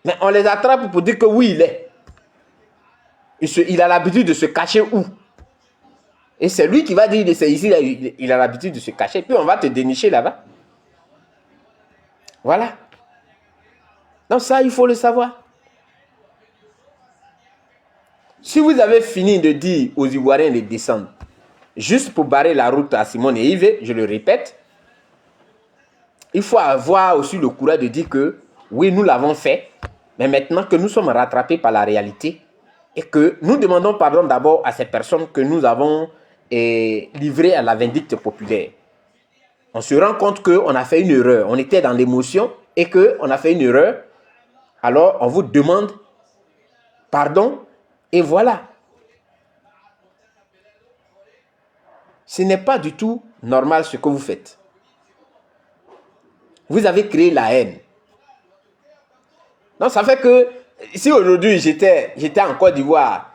Mais on les attrape pour dire que oui, il est. Il a l'habitude de se cacher où? Et c'est lui qui va dire, c'est ici, il a l'habitude de se cacher. Puis on va te dénicher là-bas. Voilà. Donc ça, il faut le savoir. Si vous avez fini de dire aux Ivoiriens de descendre, juste pour barrer la route à Simone et Yves, je le répète, il faut avoir aussi le courage de dire que oui, nous l'avons fait, mais maintenant que nous sommes rattrapés par la réalité et que nous demandons pardon d'abord à ces personnes que nous avons livrées à la vindicte populaire. On se rend compte qu'on a fait une erreur, on était dans l'émotion et qu'on a fait une erreur, alors on vous demande pardon et voilà. Ce n'est pas du tout normal ce que vous faites. Vous avez créé la haine. Donc ça fait que si aujourd'hui j'étais en Côte d'Ivoire,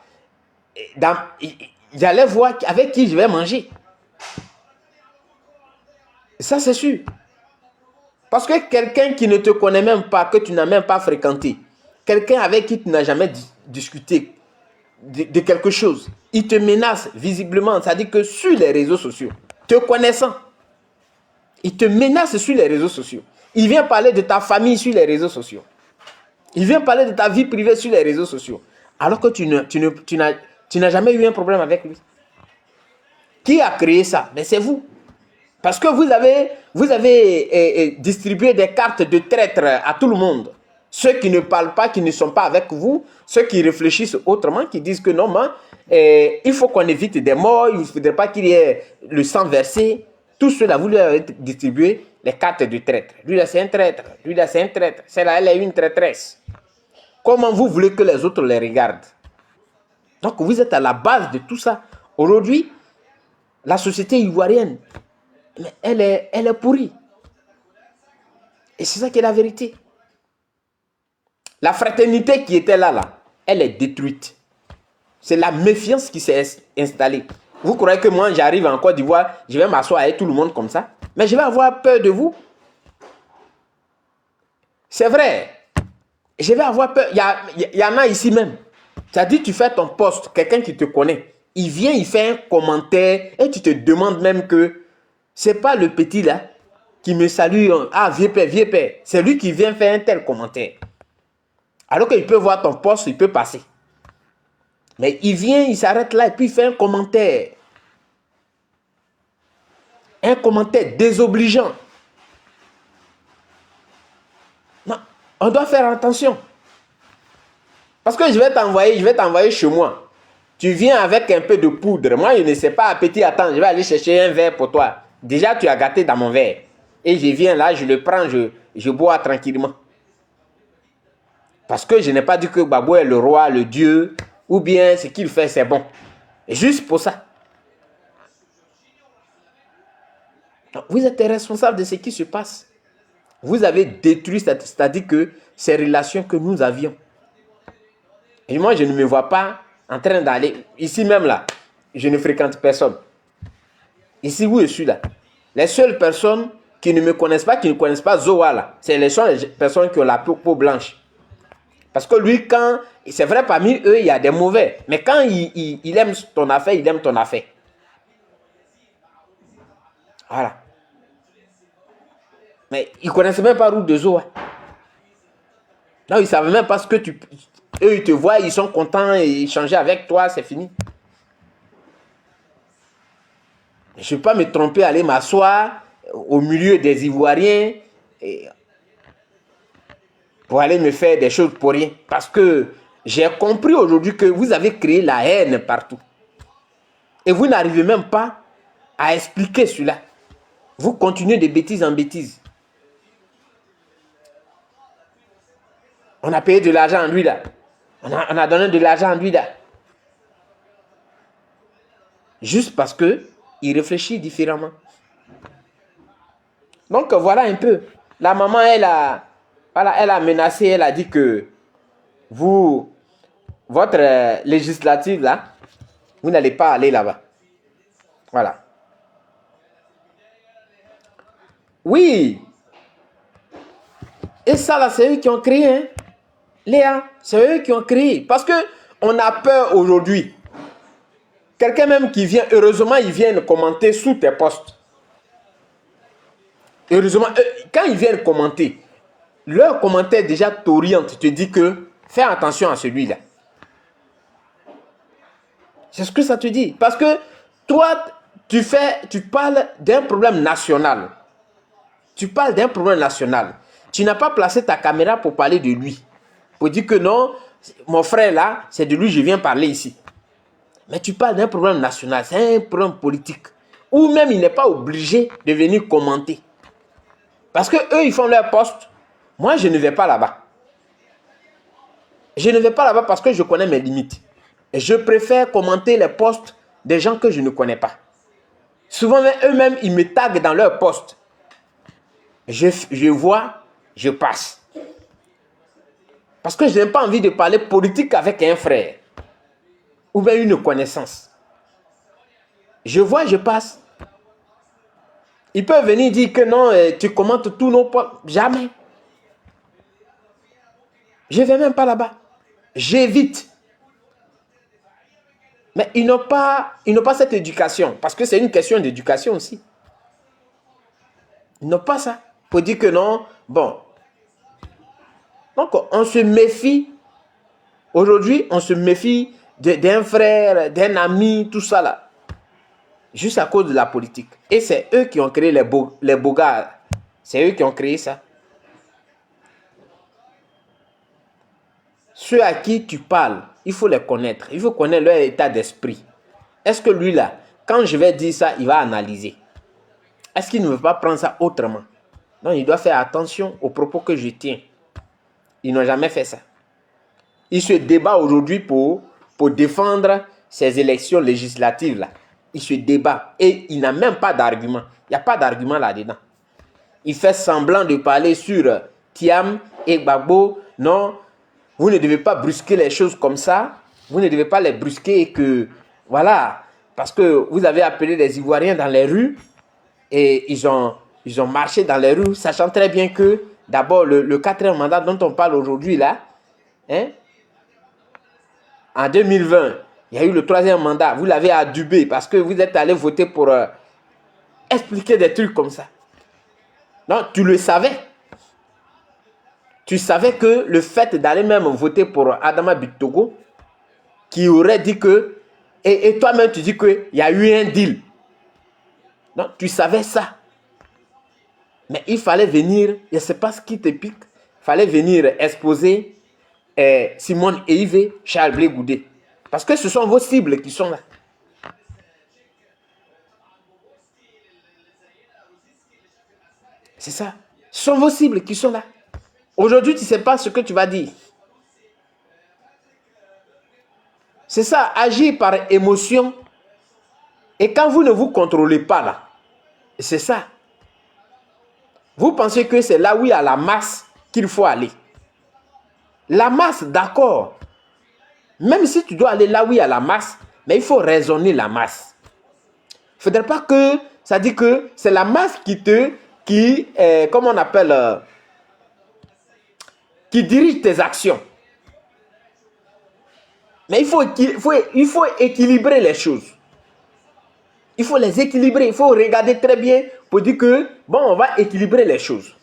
j'allais voir avec qui je vais manger. Ça c'est sûr. Parce que quelqu'un qui ne te connaît même pas, que tu n'as même pas fréquenté, quelqu'un avec qui tu n'as jamais discuté de quelque chose, il te menace visiblement, c'est-à-dire que sur les réseaux sociaux, te connaissant, il te menace sur les réseaux sociaux. Il vient parler de ta famille sur les réseaux sociaux. Il vient parler de ta vie privée sur les réseaux sociaux. Alors que tu n'as jamais eu un problème avec lui. Qui a créé ça? Mais c'est vous. Parce que vous avez distribué des cartes de traître à tout le monde. Ceux qui ne parlent pas, qui ne sont pas avec vous, ceux qui réfléchissent autrement, qui disent que non, il faut qu'on évite des morts, il ne faudrait pas qu'il y ait le sang versé. Tout cela, vous lui avez distribué les cartes de traître. Lui là, c'est un traître. Lui là, c'est un traître. Celle-là, elle est une traîtresse. Comment vous voulez que les autres les regardent? Donc, vous êtes à la base de tout ça. Aujourd'hui, la société ivoirienne, elle est pourrie. Et c'est ça qui est la vérité. La fraternité qui était là, elle est détruite. C'est la méfiance qui s'est installée. Vous croyez que moi, j'arrive en Côte d'Ivoire, je vais m'asseoir avec tout le monde comme ça? Mais je vais avoir peur de vous. C'est vrai. Je vais avoir peur. Il y en a ici même. C'est-à-dire, tu fais ton poste, quelqu'un qui te connaît. Il vient, il fait un commentaire et tu te demandes même que c'est pas le petit là qui me salue. Ah, vieux père. C'est lui qui vient faire un tel commentaire. Alors qu'il peut voir ton poste, il peut passer. Mais il vient, il s'arrête là et puis il fait un commentaire. Un commentaire désobligeant. Non, on doit faire attention. Parce que je vais t'envoyer chez moi. Tu viens avec un peu de poudre. Moi, je ne sais pas, petit, attends, je vais aller chercher un verre pour toi. Déjà, tu as gâté dans mon verre. Et je viens là, je le prends, je bois tranquillement. Parce que je n'ai pas dit que Gbagbo est le roi, le dieu, ou bien ce qu'il fait, c'est bon. Et juste pour ça. Donc, vous êtes responsable de ce qui se passe. Vous avez détruit, c'est-à-dire que ces relations que nous avions. Et moi, je ne me vois pas en train d'aller, ici même là, je ne fréquente personne. Ici où je suis là. Les seules personnes qui ne me connaissent pas, qui ne connaissent pas Zoa là, c'est les personnes qui ont la peau blanche. Parce que lui, c'est vrai, parmi eux, il y a des mauvais. Mais quand il aime ton affaire, il aime ton affaire. Voilà. Mais ils ne connaissaient même pas route de Zoa. Non, ils ne savaient même pas ce que eux, ils te voient, ils sont contents et échanger avec toi, c'est fini. Je ne vais pas me tromper, aller m'asseoir au milieu des Ivoiriens pour aller me faire des choses pour rien. Parce que J'ai compris aujourd'hui que vous avez créé la haine partout. Et vous n'arrivez même pas à expliquer cela. Vous continuez de bêtises en bêtises. On a payé de l'argent en lui là. On a donné de l'argent en lui là. Juste parce que il réfléchit différemment. Donc voilà un peu. La maman, elle a menacé, elle a dit que votre législative là, vous n'allez pas aller là-bas. Voilà. Oui. Et ça là, c'est eux qui ont créé, hein. Léa, c'est eux qui ont créé. Parce que on a peur aujourd'hui. Quelqu'un même qui vient, heureusement, ils viennent commenter sous tes posts. Heureusement, quand ils viennent commenter, leur commentaire déjà t'oriente, te dit que fais attention à celui-là. C'est ce que ça te dit. Parce que toi, tu parles d'un problème national. Tu parles d'un problème national. Tu n'as pas placé ta caméra pour parler de lui. Pour dire que non, mon frère là, c'est de lui que je viens parler ici. Mais tu parles d'un problème national, c'est un problème politique. Ou même il n'est pas obligé de venir commenter. Parce que eux, ils font leur poste. Moi, je ne vais pas là-bas. Je ne vais pas là-bas parce que je connais mes limites. Et je préfère commenter les posts des gens que je ne connais pas. Souvent, eux-mêmes, ils me taguent dans leur post. Je vois, je passe. Parce que je n'ai pas envie de parler politique avec un frère. Ou bien une connaissance. Je vois, je passe. Ils peuvent venir dire que non, tu commentes tous nos posts. Jamais. Je ne vais même pas là-bas. J'évite. Mais ils n'ont pas cette éducation. Parce que c'est une question d'éducation aussi. Ils n'ont pas ça. Pour dire que non, bon. Donc, on se méfie. Aujourd'hui, on se méfie d'un frère, d'un ami, tout ça là. Juste à cause de la politique. Et c'est eux qui ont créé les bogards. C'est eux qui ont créé ça. Ceux à qui tu parles, il faut les connaître. Il faut connaître leur état d'esprit. Est-ce que lui là, quand je vais dire ça, il va analyser? Est-ce qu'il ne veut pas prendre ça autrement? Non, il doit faire attention aux propos que je tiens. Ils n'ont jamais fait ça. Il se débat aujourd'hui pour défendre ces élections législatives là. Il se débat et il n'a même pas d'argument. Il n'y a pas d'argument là-dedans. Il fait semblant de parler sur Thiam et Gbagbo. Non, vous ne devez pas brusquer les choses comme ça. Vous ne devez pas les brusquer et que, voilà, parce que vous avez appelé les Ivoiriens dans les rues et ils ont marché dans les rues, sachant très bien que, d'abord, le quatrième mandat dont on parle aujourd'hui là, hein, en 2020, il y a eu le troisième mandat. Vous l'avez adubé parce que vous êtes allé voter pour expliquer des trucs comme ça. Non, tu le savais. Tu savais que le fait d'aller même voter pour Adama Bitogo, qui aurait dit que, et toi-même tu dis qu'il y a eu un deal. Non, tu savais ça. Mais il fallait venir, je ne sais pas ce qui te pique, il fallait venir exposer Simone Eivé, Charles Blé Goudé. Parce que ce sont vos cibles qui sont là. C'est ça. Ce sont vos cibles qui sont là. Aujourd'hui, tu ne sais pas ce que tu vas dire. C'est ça, agir par émotion. Et quand vous ne vous contrôlez pas là, c'est ça. Vous pensez que c'est là où il y a la masse qu'il faut aller. La masse, d'accord. Même si tu dois aller là où il y a la masse, mais il faut raisonner la masse. Il ne faudrait pas que ça dit que c'est la masse comment on appelle, qui dirige tes actions. Mais il faut équilibrer les choses. Il faut les équilibrer. Il faut regarder très bien pour dire que, bon, on va équilibrer les choses.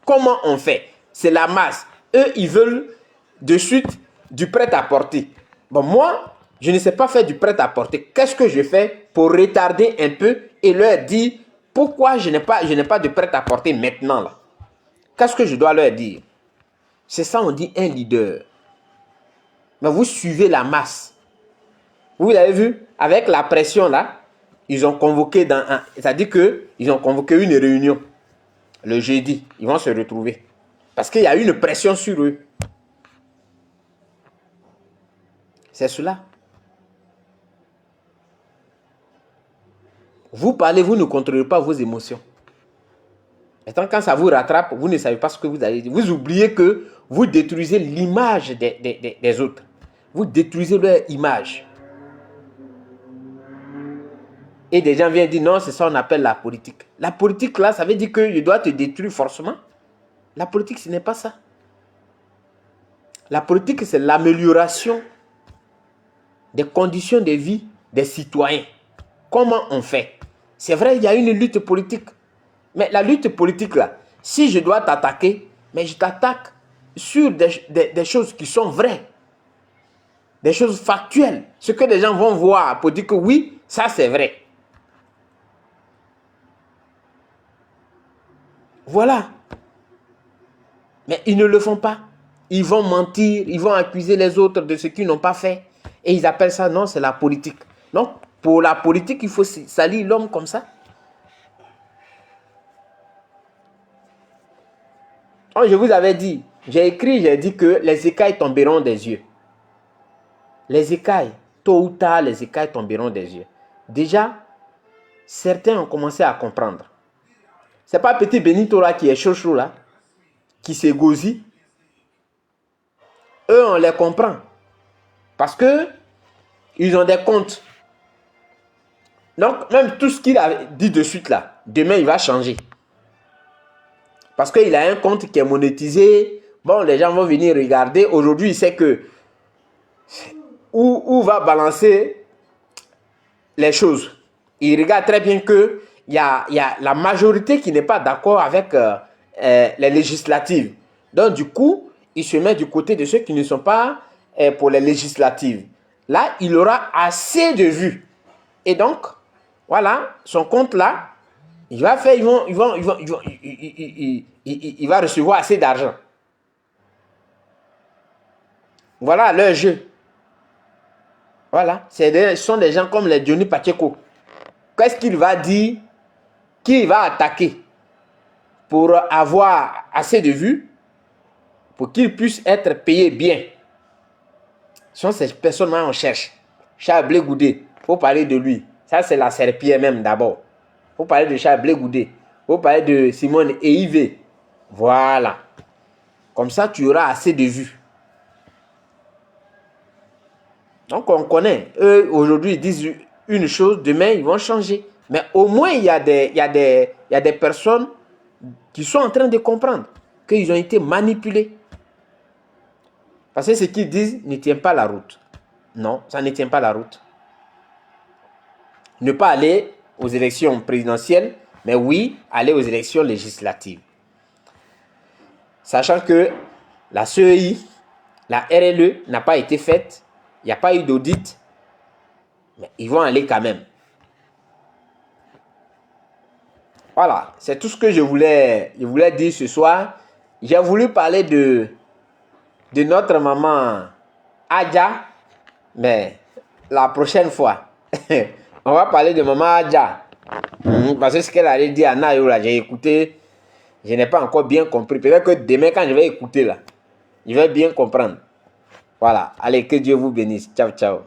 Comment on fait? C'est la masse. Eux, ils veulent de suite du prêt-à-porter. Bon, moi, je ne sais pas faire du prêt-à-porter. Qu'est-ce que je fais pour retarder un peu et leur dire pourquoi je n'ai pas de prêt-à-porter maintenant là? Qu'est-ce que je dois leur dire? C'est ça, on dit un leader. Mais vous suivez la masse. Vous avez vu, avec la pression là, ils ont convoqué c'est-à-dire qu'ils ont convoqué une réunion le jeudi. Ils vont se retrouver. Parce qu'il y a une pression sur eux. C'est cela. Vous parlez, vous ne contrôlez pas vos émotions. Maintenant, quand ça vous rattrape, vous ne savez pas ce que vous allez dire. Vous oubliez que vous détruisez l'image des autres. Vous détruisez leur image. Et des gens viennent dire non, c'est ça qu'on appelle la politique. La politique là, ça veut dire que je dois te détruire forcément. La politique, ce n'est pas ça. La politique, c'est l'amélioration des conditions de vie des citoyens. Comment on fait? C'est vrai, il y a une lutte politique. Mais la lutte politique là, si je dois t'attaquer, mais je t'attaque sur des choses qui sont vraies. Des choses factuelles. Ce que les gens vont voir pour dire que oui, ça c'est vrai. Voilà. Mais ils ne le font pas. Ils vont mentir, ils vont accuser les autres de ce qu'ils n'ont pas fait. Et ils appellent ça, non, c'est la politique. Donc, pour la politique, il faut salir l'homme comme ça. Quand je vous avais dit, j'ai dit que les écailles tomberont des yeux. Les écailles, tôt ou tard, les écailles tomberont des yeux. Déjà, certains ont commencé à comprendre. C'est pas petit Benito là qui est chaud là, qui s'égosille. Eux, on les comprend. Parce que ils ont des comptes. Donc, même tout ce qu'il a dit de suite là, demain, il va changer. Parce qu'il a un compte qui est monétisé. Bon, les gens vont venir regarder. Aujourd'hui, il sait que où va balancer les choses. Il regarde très bien qu'il y a la majorité qui n'est pas d'accord avec les législatives. Donc, du coup, il se met du côté de ceux qui ne sont pas pour les législatives. Là, il aura assez de vues. Et donc, voilà, son compte là, il va faire, il va recevoir assez d'argent. Voilà leur jeu. Voilà, ce sont des gens comme les Johnny Pacheco. Qu'est-ce qu'il va dire? Qui il va attaquer pour avoir assez de vues, pour qu'il puisse être payé bien? Ce sont ces personnes-là qu'on cherche. Charles Blé Goudé, il faut parler de lui. Ça, c'est la serpillère même d'abord. Il faut parler de Charles Blé Goudé. Il faut parler de Simone Eivé. Voilà. Comme ça, tu auras assez de vues. Donc, on connaît. Eux, aujourd'hui, ils disent une chose, demain, ils vont changer. Mais au moins, il y a des personnes qui sont en train de comprendre qu'ils ont été manipulés. Parce que ce qu'ils disent ne tient pas la route. Non, ça ne tient pas la route. Ne pas aller aux élections présidentielles, mais oui, aller aux élections législatives. Sachant que la CEI, la RLE n'a pas été faite, il n'y a pas eu d'audit, mais ils vont aller quand même. Voilà, c'est tout ce que je voulais dire ce soir. J'ai voulu parler de notre maman Adja, mais la prochaine fois, on va parler de maman Adja. Parce que ce qu'elle allait dire à Nayo, là, j'ai écouté, je n'ai pas encore bien compris. Peut-être que demain, quand je vais écouter, là, je vais bien comprendre. Voilà, allez, que Dieu vous bénisse. Ciao, ciao.